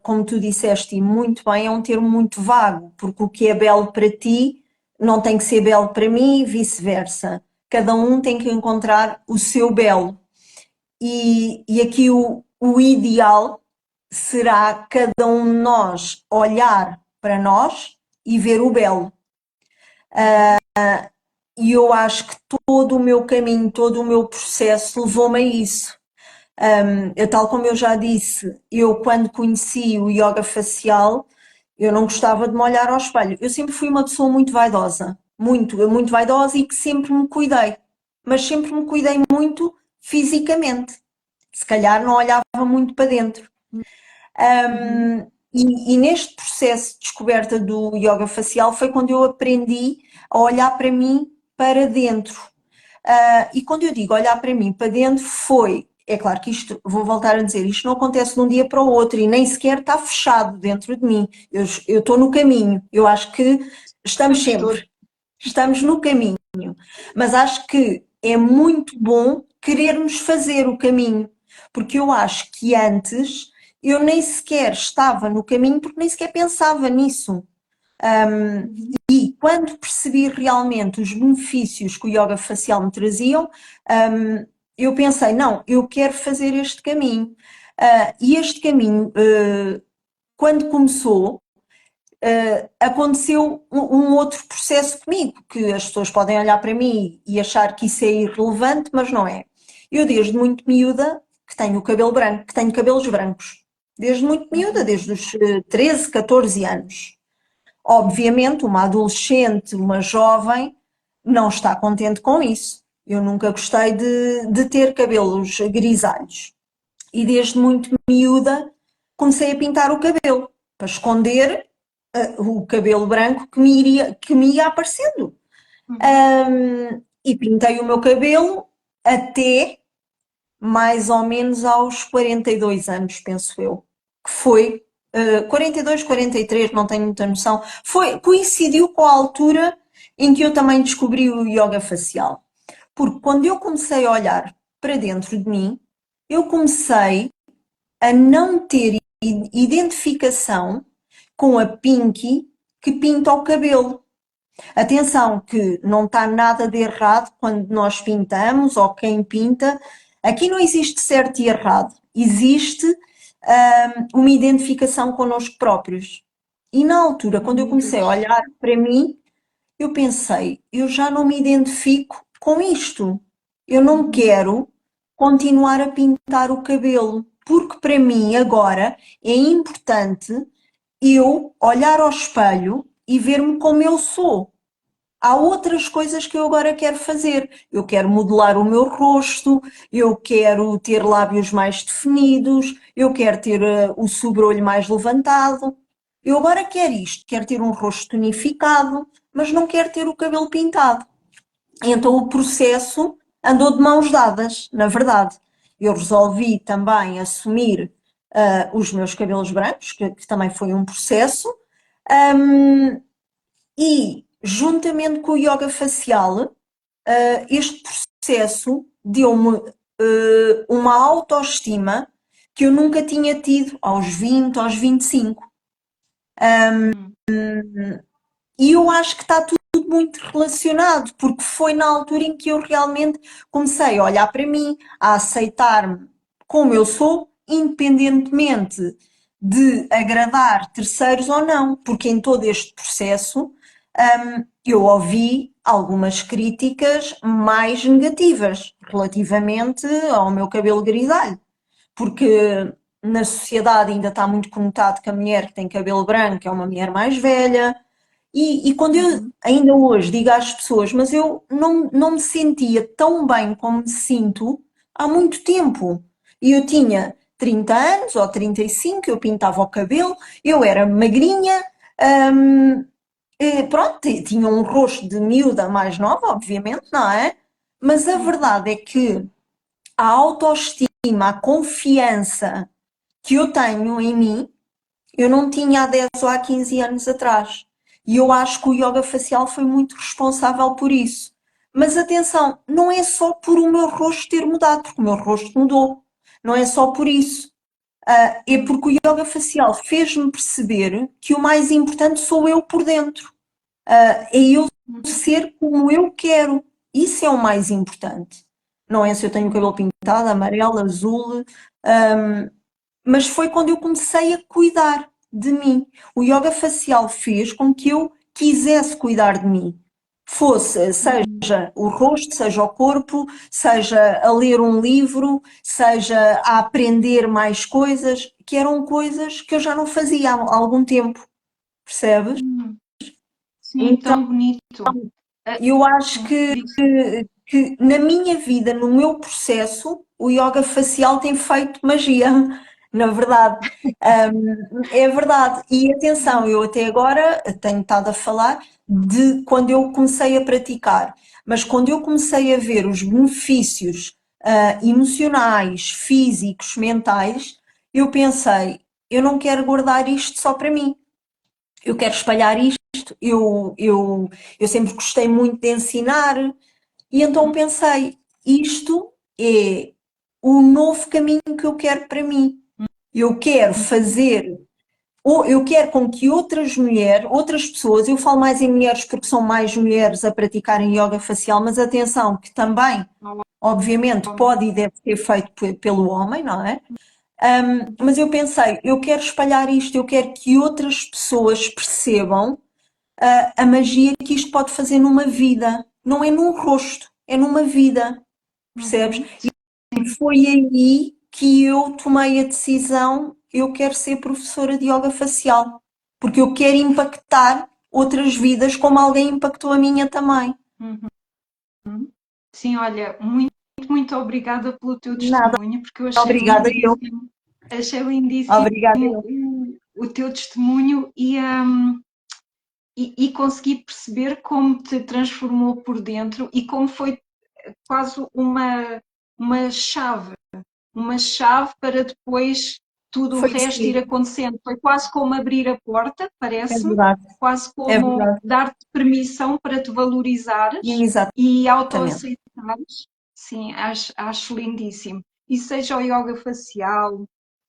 como tu disseste, e muito bem, é um termo muito vago, porque o que é belo para ti não tem que ser belo para mim e vice-versa. Cada um tem que encontrar o seu belo. E aqui o ideal será cada um de nós olhar para nós e ver o belo. E eu acho que todo o meu caminho, todo o meu processo levou-me a isso. Tal como eu já disse, eu quando conheci o yoga facial, eu não gostava de me olhar ao espelho. Eu sempre fui uma pessoa muito vaidosa, muito vaidosa e que sempre me cuidei, mas sempre me cuidei muito fisicamente. Se calhar não olhava muito para dentro. Uhum. E neste processo de descoberta do yoga facial foi quando eu aprendi a olhar para mim para dentro. E quando eu digo olhar para mim para dentro, é claro que isto, vou voltar a dizer, isto não acontece de um dia para o outro e nem sequer está fechado dentro de mim. Eu estou no caminho, eu acho que estamos Estamos todos. sempre, estamos no caminho, mas acho que é muito bom querermos fazer o caminho, porque eu acho que antes eu nem sequer estava no caminho porque nem sequer pensava nisso. Uhum. E quando percebi realmente os benefícios que o yoga facial me traziam, eu pensei, não, eu quero fazer este caminho. E este caminho, quando começou, aconteceu um outro processo comigo, que as pessoas podem olhar para mim e achar que isso é irrelevante, mas não é. Eu desde muito miúda que tenho o cabelo branco, que tenho cabelos brancos. Desde muito miúda, Uhum. desde os 13, 14 anos. Obviamente, uma adolescente, uma jovem, não está contente com isso. Eu nunca gostei de ter cabelos grisalhos. E desde muito miúda comecei a pintar o cabelo para esconder o cabelo branco que me ia aparecendo. Uhum. E pintei o meu cabelo até mais ou menos aos 42 anos, penso eu, que foi 42, 43, não tenho muita noção. Coincidiu com a altura em que eu também descobri o yoga facial. Porque quando eu comecei a olhar para dentro de mim, eu comecei a não ter identificação com a Pinky que pinta o cabelo. Atenção, que não está nada de errado quando nós pintamos ou quem pinta. Aqui não existe certo e errado. Existe uma identificação connosco próprios. E na altura, quando eu Muito comecei a fixe. olhar para mim, eu pensei, eu já não me identifico com isto. Eu não Uhum. quero continuar a pintar o cabelo, porque para mim agora é importante eu olhar ao espelho e ver-me como eu sou. Há outras coisas que eu agora quero fazer. Eu quero modelar o meu rosto, eu quero ter lábios mais definidos, eu quero ter o sobrolho mais levantado. Eu agora quero isto, quero ter um rosto tonificado, mas não quero ter o cabelo pintado. Então o processo andou de mãos dadas, na verdade. Eu resolvi também assumir os meus cabelos brancos, que também foi um processo, e juntamente com o yoga facial, este processo deu-me uma autoestima que eu nunca tinha tido aos 20, aos 25. Uhum. E eu acho que está tudo muito relacionado, porque foi na altura em que eu realmente comecei a olhar para mim, a aceitar-me como eu sou, independentemente de agradar terceiros ou não, porque em todo este processo, eu ouvi algumas críticas mais negativas relativamente ao meu cabelo grisalho, porque na sociedade ainda está muito conotado que a mulher que tem cabelo branco é uma mulher mais velha, e quando eu Uhum. ainda hoje digo às pessoas, mas eu não me sentia tão bem como me sinto há muito tempo. E eu tinha 30 anos ou 35, eu pintava o cabelo, eu era magrinha, hum, pronto, tinha um rosto de miúda mais nova, obviamente, não é? Mas a Uhum. verdade é que a autoestima, a confiança que eu tenho em mim eu não tinha há 10 ou há 15 anos atrás. E eu acho que o yoga facial foi muito responsável por isso. Mas atenção, não é só por o meu rosto ter mudado, porque o meu rosto mudou. Não é só por isso. É Uhum. porque o yoga facial fez-me perceber que o mais importante sou eu por dentro. É eu Uhum. ser como eu quero. Isso é o mais importante. Não é se eu tenho o cabelo Uhum. pintado, amarelo, azul, mas foi quando eu comecei a cuidar de mim. O yoga facial fez com que eu quisesse cuidar de mim. fosse, Uhum. seja o rosto, seja o corpo, seja a ler um livro, seja a aprender mais coisas, que eram coisas que eu já não fazia há algum tempo, percebes? Hum. Sim, Então, tão bonito. Ah, eu acho sim, que, diz. que na minha vida, no meu processo, o yoga facial tem feito magia, na verdade. É verdade. E atenção, eu até agora tenho estado a falar de quando eu comecei a praticar, mas quando eu comecei a ver os benefícios, emocionais, físicos, mentais, eu pensei, eu não quero guardar isto só para mim. Eu quero espalhar isto. Eu sempre gostei muito de ensinar, e então pensei, isto é o novo caminho que eu quero para mim. Eu quero fazer, ou eu quero com que outras mulheres, outras pessoas, eu falo mais em mulheres porque são mais mulheres a praticarem yoga facial, mas atenção, que também, obviamente, pode e deve ser feito pelo homem, não é? Mas eu pensei, eu quero espalhar isto, eu quero que outras pessoas percebam a magia que isto pode fazer numa vida. Não é num rosto, é numa vida, percebes? Uhum. E Sim. foi aí que eu tomei a decisão, eu quero ser professora de yoga facial, porque eu quero impactar outras vidas como alguém impactou a minha também. Uhum. Sim, olha, muito, muito obrigada pelo teu Nada, testemunho, porque eu obrigada eu, achei lindíssimo obrigada eu. o teu testemunho e consegui perceber como te transformou por dentro e como foi quase uma chave, uma chave para depois tudo o Foi resto ir sim, acontecendo. Foi quase como abrir a porta, é parece-me, verdade, quase é como verdade, dar-te permissão para te valorizares e exatamente. autoaceitares. Sim, acho lindíssimo. E seja o yoga facial,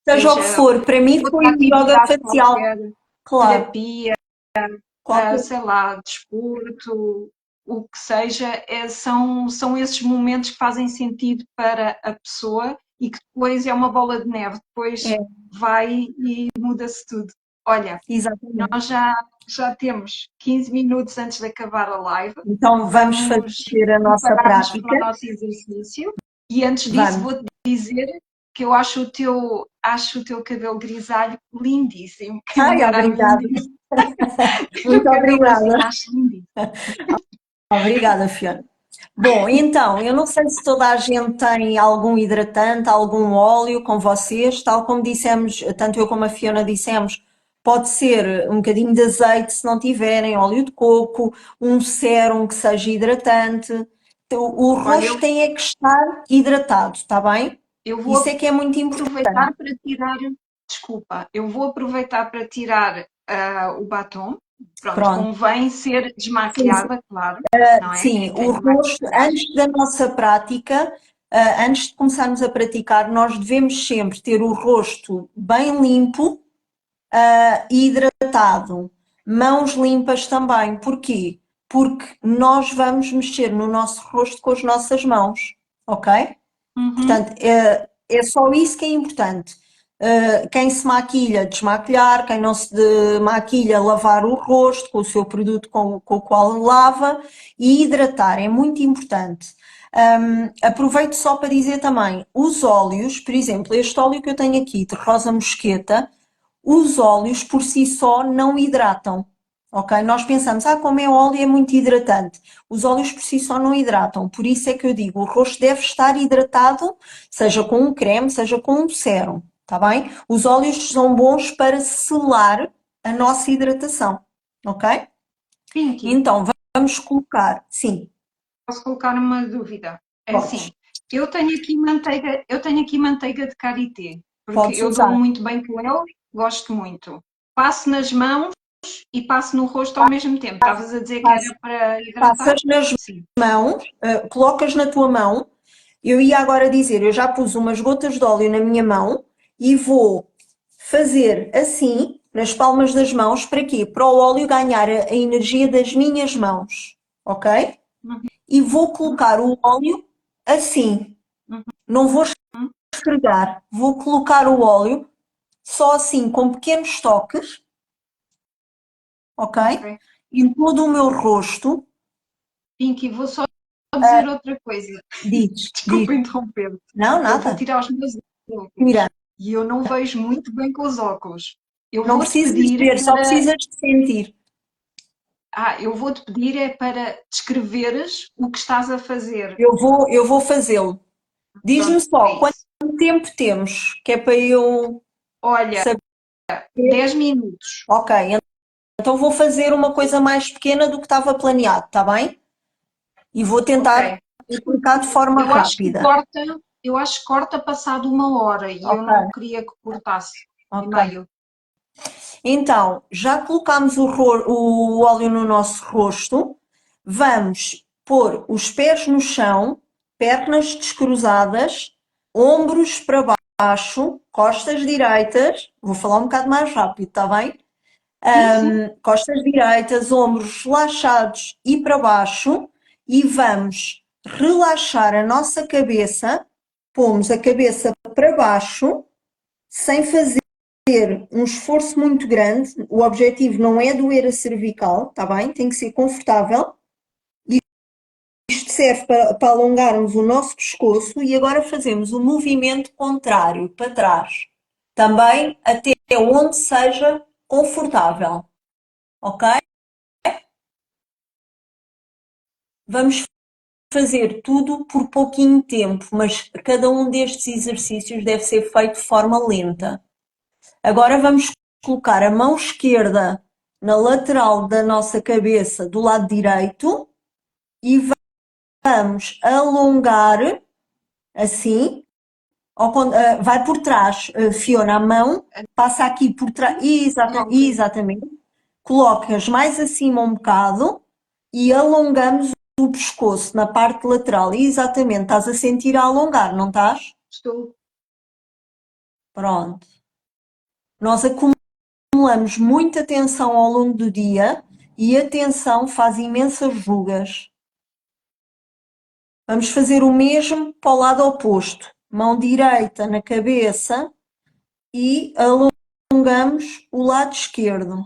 Seja o que seja for, para mim outra foi o yoga atividade facial, qualquer, claro, terapia, qualquer. sei lá, desporto, o que seja, são esses momentos que fazem sentido para a pessoa e que depois é uma bola de neve, depois É, vai e muda-se tudo. Olha, exatamente. nós já temos 15 minutos antes de acabar a live, Então vamos vamos fazer a nossa preparar-nos para prática. o nosso exercício e antes disso Vamos. vou-te dizer que eu acho o teu cabelo grisalho lindíssimo. Quem me Ai, dera a mim obrigada. disso. Ter o Muito cabelo assim, obrigada. acho lindíssimo. Obrigada, Fiona. Bom, então, eu não sei se toda a gente tem algum hidratante, algum óleo com vocês, tal como dissemos, tanto eu como a Fiona dissemos, pode ser um bocadinho de azeite se não tiverem, óleo de coco, um sérum que seja hidratante. O Olha, rosto tem é que estar hidratado, está bem? eu Isso vou é que é muito importante. aproveitar para tirar, desculpa, eu vou aproveitar para tirar o batom. Pronto, Pronto. convém ser Sim, desmaquilhada, claro, não é? sim, Quem o tem rosto, maquilhagem. antes da nossa prática, antes de começarmos a praticar, nós devemos sempre ter o rosto bem limpo, e hidratado, mãos limpas também. Porquê? Porque nós vamos mexer no nosso rosto com as nossas mãos, ok? Uhum. Portanto, é só isso que é importante. Quem se maquilha, desmaquilhar, quem não se maquilha, lavar o rosto com o seu produto com o qual lava e hidratar, é muito importante. Aproveito só para dizer também, os óleos, por exemplo, este óleo que eu tenho aqui de rosa mosqueta, os óleos por si só não hidratam, ok? Nós pensamos, como é óleo é muito hidratante. Os óleos por si só não hidratam, por isso é que eu digo, o rosto deve estar hidratado, seja com um creme, seja com um sérum, tá bem? Os óleos são bons para selar a nossa hidratação, ok? Pinky, Então, vamos colocar, sim, posso colocar uma dúvida? É podes, assim, eu tenho aqui manteiga de karité, porque podes eu dou usar. muito bem com ela, gosto muito. Passo nas mãos e passo no rosto ao mesmo tempo. Estavas a dizer que era para hidratar? Passas nas Sim. mãos, colocas na tua mão. Eu ia agora dizer, eu já pus umas gotas de óleo na minha mão e vou fazer assim nas palmas das mãos, para quê? Para o óleo ganhar a energia das minhas mãos, ok? Uhum, E vou colocar o óleo assim, uhum, não vou uhum. esfregar, vou colocar o óleo só assim, com pequenos toques, ok? Ok. Em todo o meu rosto, Pinky, vou só dizer outra coisa. Diz, Desculpa diz. interromper-te. Não, Eu vou nada. tirar os meus Tira. óculos e eu não vejo muito bem com os óculos. Eu Não vou-te precisas pedir ver, só para. precisas de sentir. Eu vou-te pedir é para descreveres o que estás a fazer. Eu vou fazê-lo. Diz-me Pronto, é só quanto isso. tempo temos, que é para eu Olha, saber. 10 minutos. Ok, então vou fazer uma coisa mais pequena do que estava planeado, está bem? E vou tentar Ok. explicar de forma Eu acho que rápida. corta, eu acho que corta passado 1 hora e eu não Ok, queria que cortasse em ok. meio. Então, já colocámos o óleo no nosso rosto, vamos pôr os pés no chão, pernas descruzadas, ombros para baixo, costas direitas. Vou falar um bocado mais rápido, está bem? Sim, sim. Costas direitas, ombros relaxados e para baixo, e vamos relaxar a nossa cabeça, pomos a cabeça para baixo, sem fazer um esforço muito grande. O objetivo não é doer a cervical, está bem? Tem que ser confortável. Isto serve para alongarmos o nosso pescoço e agora fazemos o movimento contrário, para trás. Também até onde seja confortável, ok? Vamos fazer tudo por pouquinho tempo, mas cada um destes exercícios deve ser feito de forma lenta. Agora vamos colocar a mão esquerda na lateral da nossa cabeça do lado direito e vamos alongar assim, vai por trás, Fiona, a mão passa aqui por trás, Ok. exatamente, colocas mais acima um bocado e alongamos o pescoço na parte lateral, exatamente, estás a sentir a alongar, não estás? Estou. Pronto. Nós acumulamos muita tensão ao longo do dia e a tensão faz imensas rugas. Vamos fazer o mesmo para o lado oposto. Mão direita na cabeça e alongamos o lado esquerdo.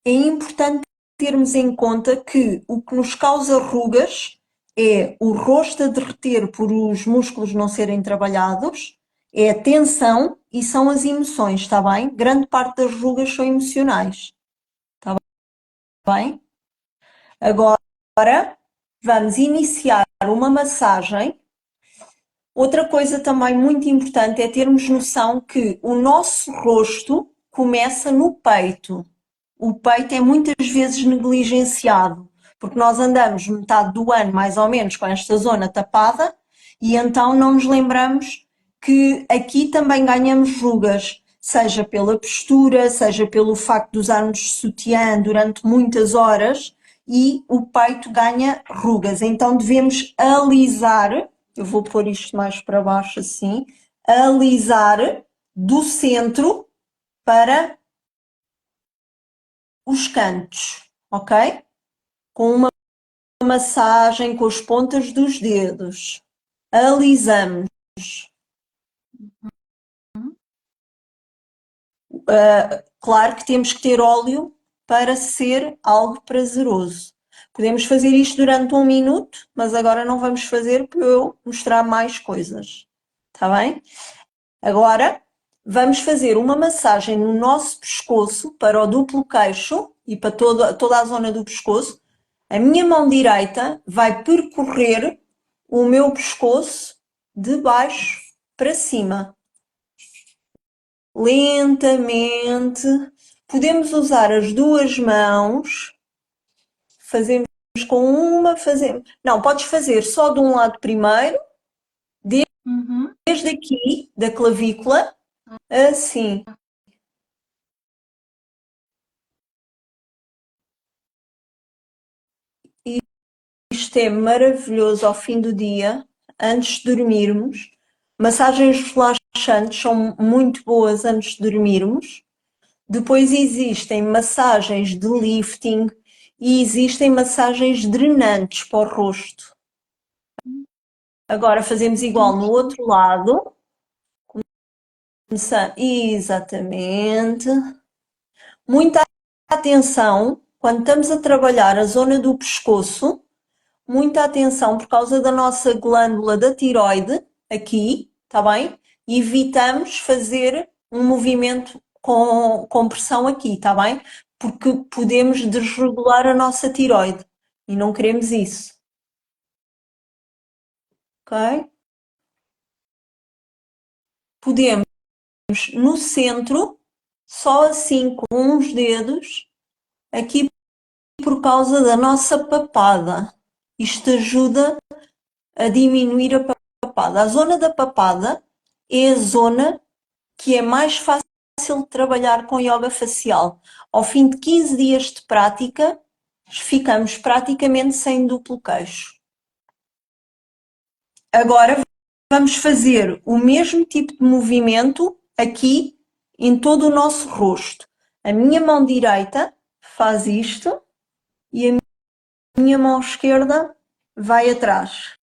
É importante termos em conta que o que nos causa rugas é o rosto a derreter por os músculos não serem trabalhados, é a tensão e são as emoções, está bem? Grande parte das rugas são emocionais, está bem? Agora vamos iniciar uma massagem. Outra coisa também muito importante é termos noção que o nosso rosto começa no peito. O peito é muitas vezes negligenciado, porque nós andamos metade do ano, mais ou menos, com esta zona tapada e então não nos lembramos que aqui também ganhamos rugas, seja pela postura, seja pelo facto de usarmos sutiã durante muitas horas e o peito ganha rugas. Então devemos alisar, eu vou pôr isto mais para baixo assim, alisar do centro para os cantos, ok? Com uma massagem com as pontas dos dedos. Alisamos. Claro que temos que ter óleo para ser algo prazeroso. Podemos fazer isto durante 1 minuto, mas agora não vamos fazer para eu mostrar mais coisas. Está bem? Agora vamos fazer uma massagem no nosso pescoço para o duplo queixo e para toda a zona do pescoço. A minha mão direita vai percorrer o meu pescoço de baixo para cima, lentamente. Podemos usar as duas mãos, fazemos com uma, fazemos. Não, podes fazer só de um lado primeiro, Uhum. desde aqui, da clavícula, assim. Isto é maravilhoso ao fim do dia, antes de dormirmos. Massagens relaxantes são muito boas antes de dormirmos. Depois existem massagens de lifting e existem massagens drenantes para o rosto. Agora fazemos igual no outro lado. Exatamente. Muita atenção quando estamos a trabalhar a zona do pescoço, muita atenção por causa da nossa glândula da tiroide, aqui, está bem? E evitamos fazer um movimento com pressão aqui, está bem? Porque podemos desregular a nossa tiroide e não queremos isso. Ok? Podemos, no centro, só assim com uns dedos, aqui por causa da nossa papada. Isto ajuda a diminuir a papada. A zona da papada é a zona que é mais fácil de trabalhar com yoga facial. Ao fim de 15 dias de prática, ficamos praticamente sem duplo queixo. Agora vamos fazer o mesmo tipo de movimento aqui em todo o nosso rosto. A minha mão direita faz isto e a minha mão esquerda vai atrás.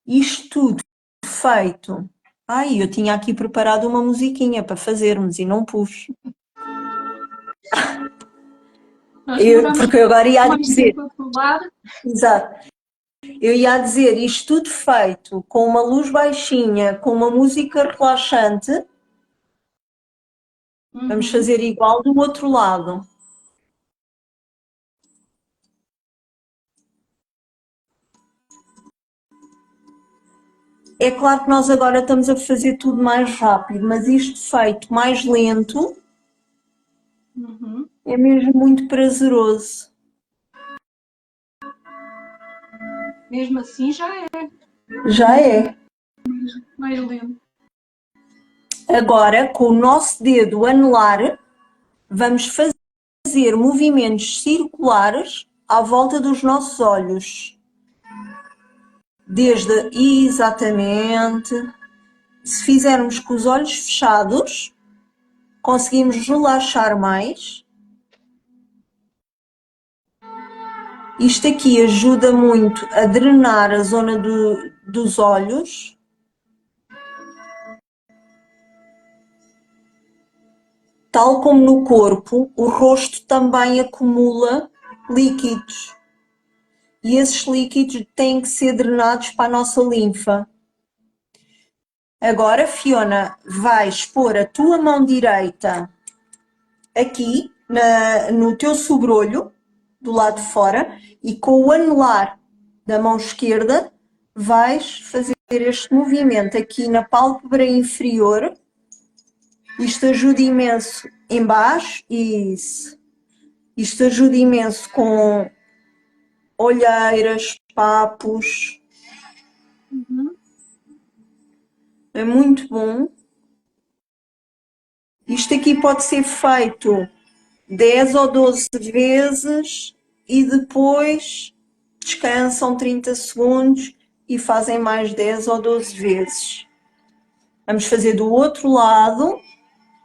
Isto tudo feito. Ai, eu tinha aqui preparado uma musiquinha para fazermos e não pus. Porque eu agora ia dizer. Exato. Eu ia dizer isto tudo feito com uma luz baixinha, com uma música relaxante. Vamos fazer igual do outro lado. É claro que nós agora estamos a fazer tudo mais rápido, mas isto feito mais lento é mesmo muito prazeroso. Mesmo assim já é. Já é. Mais lento. Agora, com o nosso dedo anelar, vamos fazer movimentos circulares à volta dos nossos olhos. Exatamente. Se fizermos com os olhos fechados, conseguimos relaxar mais. Isto aqui ajuda muito a drenar a zona dos olhos. Tal como no corpo, o rosto também acumula líquidos. E esses líquidos têm que ser drenados para a nossa linfa. Agora, Fiona, vais pôr a tua mão direita aqui no teu sobrolho, do lado de fora, e com o anelar da mão esquerda vais fazer este movimento aqui na pálpebra inferior. Isto ajuda imenso em baixo. Isso. Isto ajuda imenso com olheiras, papos. É muito bom. Isto aqui pode ser feito 10 ou 12 vezes e depois descansam 30 segundos e fazem mais 10 ou 12 vezes. Vamos fazer do outro lado.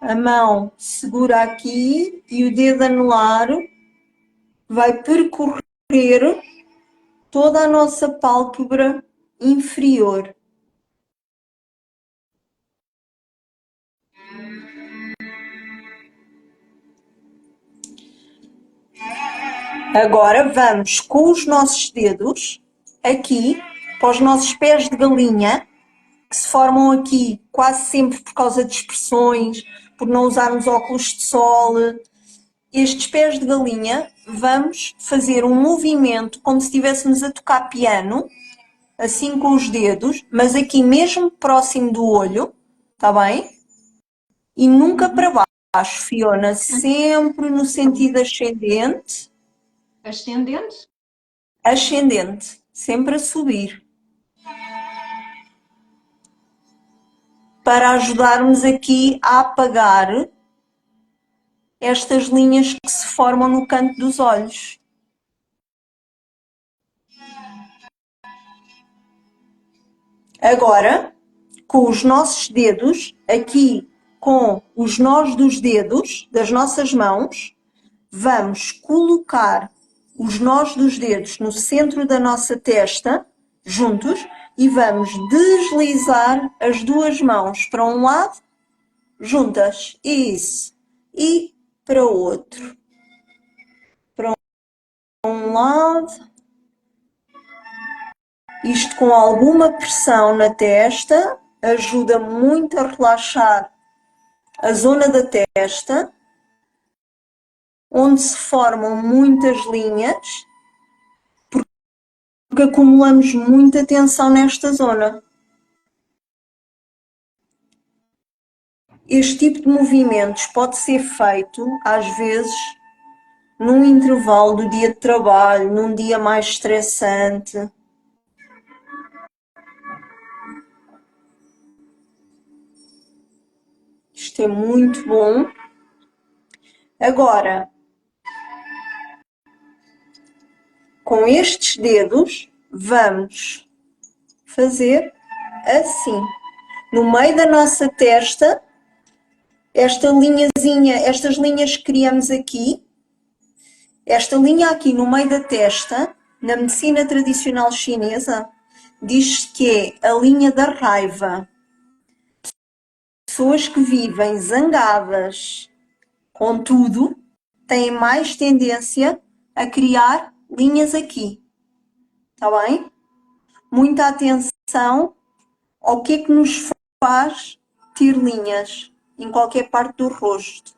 A mão segura aqui e o dedo anelar vai percorrer toda a nossa pálpebra inferior. Agora vamos com os nossos dedos aqui para os nossos pés de galinha, que se formam aqui quase sempre por causa de expressões, por não usarmos óculos de sol. Estes pés de galinha, vamos fazer um movimento como se estivéssemos a tocar piano, assim com os dedos, mas aqui mesmo próximo do olho, está bem? E nunca para baixo, Fiona, sempre no sentido ascendente. Ascendente? Ascendente, sempre a subir. Para ajudarmos aqui a apagar estas linhas que se formam no canto dos olhos. Agora, com os nossos dedos, aqui com os nós dos dedos das nossas mãos, vamos colocar os nós dos dedos no centro da nossa testa, juntos, e vamos deslizar as duas mãos para um lado, juntas, isso, e para o outro. Para um lado, isto com alguma pressão na testa, ajuda muito a relaxar a zona da testa, onde se formam muitas linhas, porque acumulamos muita tensão nesta zona. Este tipo de movimentos pode ser feito, às vezes, num intervalo do dia de trabalho, num dia mais estressante. Isto é muito bom. Agora, com estes dedos, vamos fazer assim. No meio da nossa testa, esta linhazinha, estas linhas que criamos aqui, esta linha aqui no meio da testa, na medicina tradicional chinesa, diz-se que é a linha da raiva. Pessoas que vivem zangadas com tudo têm mais tendência a criar linhas aqui. Está bem? Muita atenção ao que é que nos faz ter linhas em qualquer parte do rosto.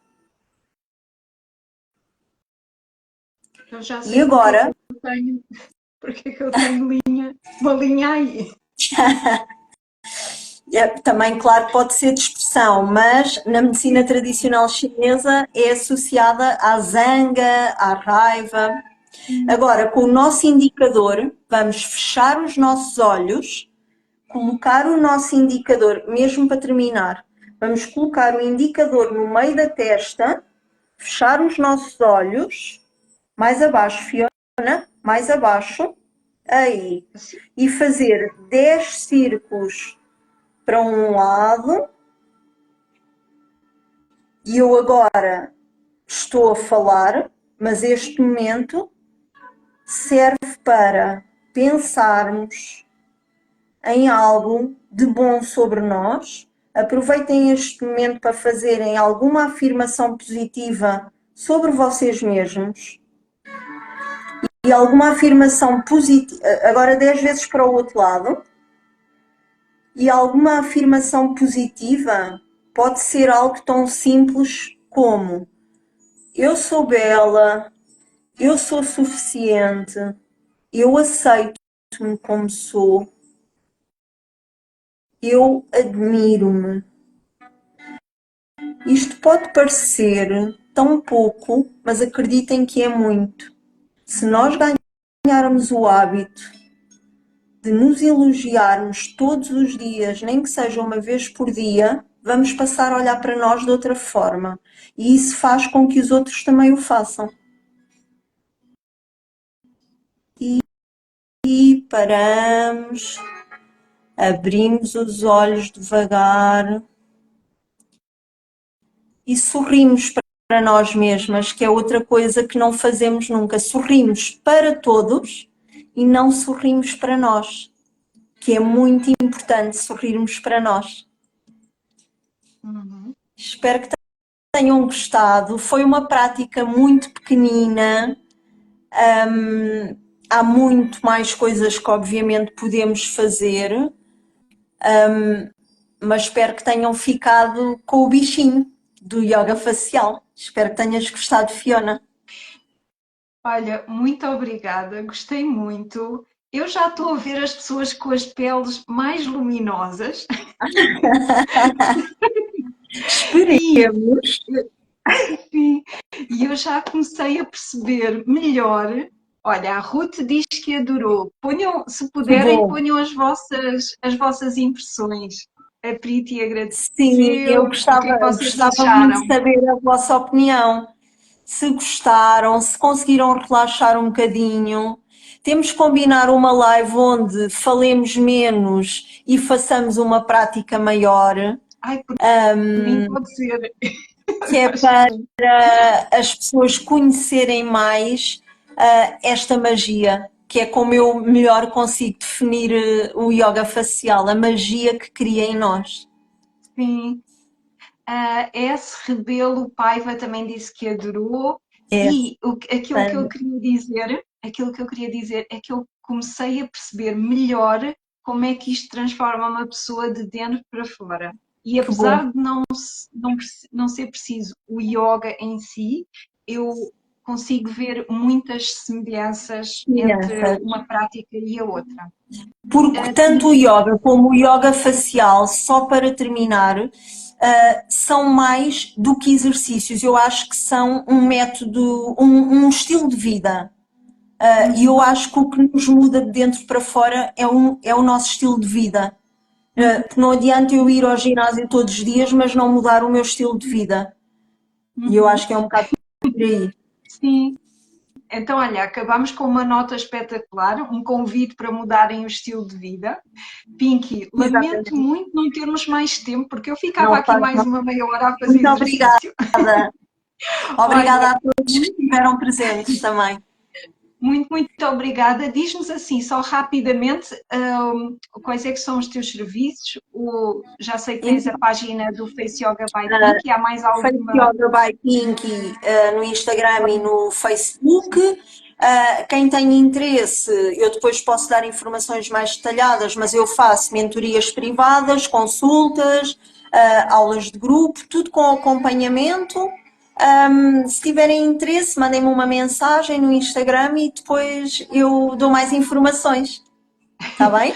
Eu já sei E agora, porque é que eu tenho uma linha aí. também, claro, pode ser de expressão, mas na medicina tradicional chinesa é associada à zanga, à raiva. Agora, com o nosso indicador, vamos fechar os nossos olhos, colocar o nosso indicador, mesmo para terminar, vamos colocar o indicador no meio da testa, fechar os nossos olhos, mais abaixo, Fiona, mais abaixo, aí, e fazer 10 círculos para um lado. E eu agora estou a falar, mas este momento serve para pensarmos em algo de bom sobre nós. Aproveitem este momento para fazerem alguma afirmação positiva sobre vocês mesmos. E alguma afirmação positiva, agora 10 vezes para o outro lado. E alguma afirmação positiva pode ser algo tão simples como: eu sou bela, eu sou suficiente, eu aceito-me como sou, eu admiro-me. Isto pode parecer tão pouco, mas acreditem que é muito. Se nós ganharmos o hábito de nos elogiarmos todos os dias, nem que seja uma vez por dia, vamos passar a olhar para nós de outra forma. E isso faz com que os outros também o façam. E paramos, abrimos os olhos devagar e sorrimos para nós mesmas, que é outra coisa que não fazemos nunca. Sorrimos para todos e não sorrimos para nós, que é muito importante sorrirmos para nós. Espero que tenham gostado. Foi uma prática muito pequenina. Há muito mais coisas que obviamente podemos fazer, mas espero que tenham ficado com o bichinho do yoga facial. Espero que tenhas gostado, Fiona. Olha, muito obrigada, gostei muito. Eu já estou a ver as pessoas com as peles mais luminosas. Esperemos. Sim, e eu já comecei a perceber melhor. Olha, a Ruth diz que adorou. Ponham, se puderem, ponham as vossas impressões. A Priti Sim, eu agradeceu. O que é que vocês gostava muito acharam? de saber a vossa opinião. Se gostaram, se conseguiram relaxar um bocadinho. Temos que combinar uma live onde falemos menos e façamos uma prática maior, Ai, por mim pode ser. que é para as pessoas conhecerem mais esta magia. que é como eu melhor consigo definir o yoga facial, a magia que cria em nós. Sim. S. Rebelo Paiva também disse que adorou. É, E aquilo que eu Sandra, queria dizer, é que eu comecei a perceber melhor como é que isto transforma uma pessoa de dentro para fora. E que bom. apesar de não ser preciso o yoga em si, eu consigo ver muitas semelhanças entre Crianças. uma prática e a outra. Porque tanto o Pinky, yoga como o yoga facial, só para terminar, são mais do que exercícios. Eu acho que são um método, um estilo de vida. E eu acho que o que nos muda de dentro para fora é o nosso estilo de vida. Porque não adianta eu ir ao ginásio todos os dias, mas não mudar o meu estilo de vida. E eu uhum, acho que é um bocado por aí. sim. Então, olha, acabamos com uma nota espetacular, um convite para mudarem o estilo de vida. Pinky, lamento Exatamente. muito não termos mais tempo, porque eu ficava Não aqui faz mais mal. uma meia hora a fazer Muito obrigada. exercício. Obrigada Olha, a todos que estiveram presentes também. muito obrigada. Diz-nos assim, só rapidamente, quais é que são os teus serviços? Já sei que tens a página do Face Yoga by Pinky, há mais Face alguma? Yoga by Pinky no Instagram e no Facebook. Quem tem interesse, eu depois posso dar informações mais detalhadas, mas eu faço mentorias privadas, consultas, aulas de grupo, tudo com acompanhamento. Se tiverem interesse, mandem-me uma mensagem no Instagram e depois eu dou mais informações. Está bem?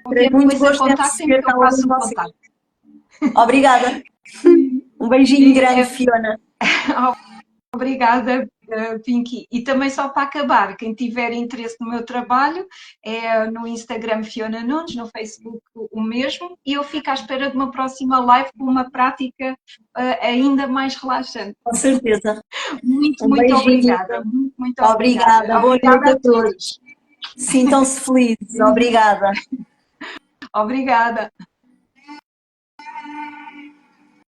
Terei Qualquer muito coisa, gosto em contactem-me receber que eu cada um de passo o vocês. contacto. Obrigada. Um beijinho E grande, é Fiona. Obrigada, Pinky. E também só para acabar, quem tiver interesse no meu trabalho é no Instagram Fiona Nunes, no Facebook o mesmo, e eu fico à espera de uma próxima live com uma prática ainda mais relaxante. Com certeza. Um Muito beijinho. obrigada, muito obrigada. Obrigada. Boa Obrigada noite a a todos. todos. Sintam-se felizes. Obrigada. Obrigada.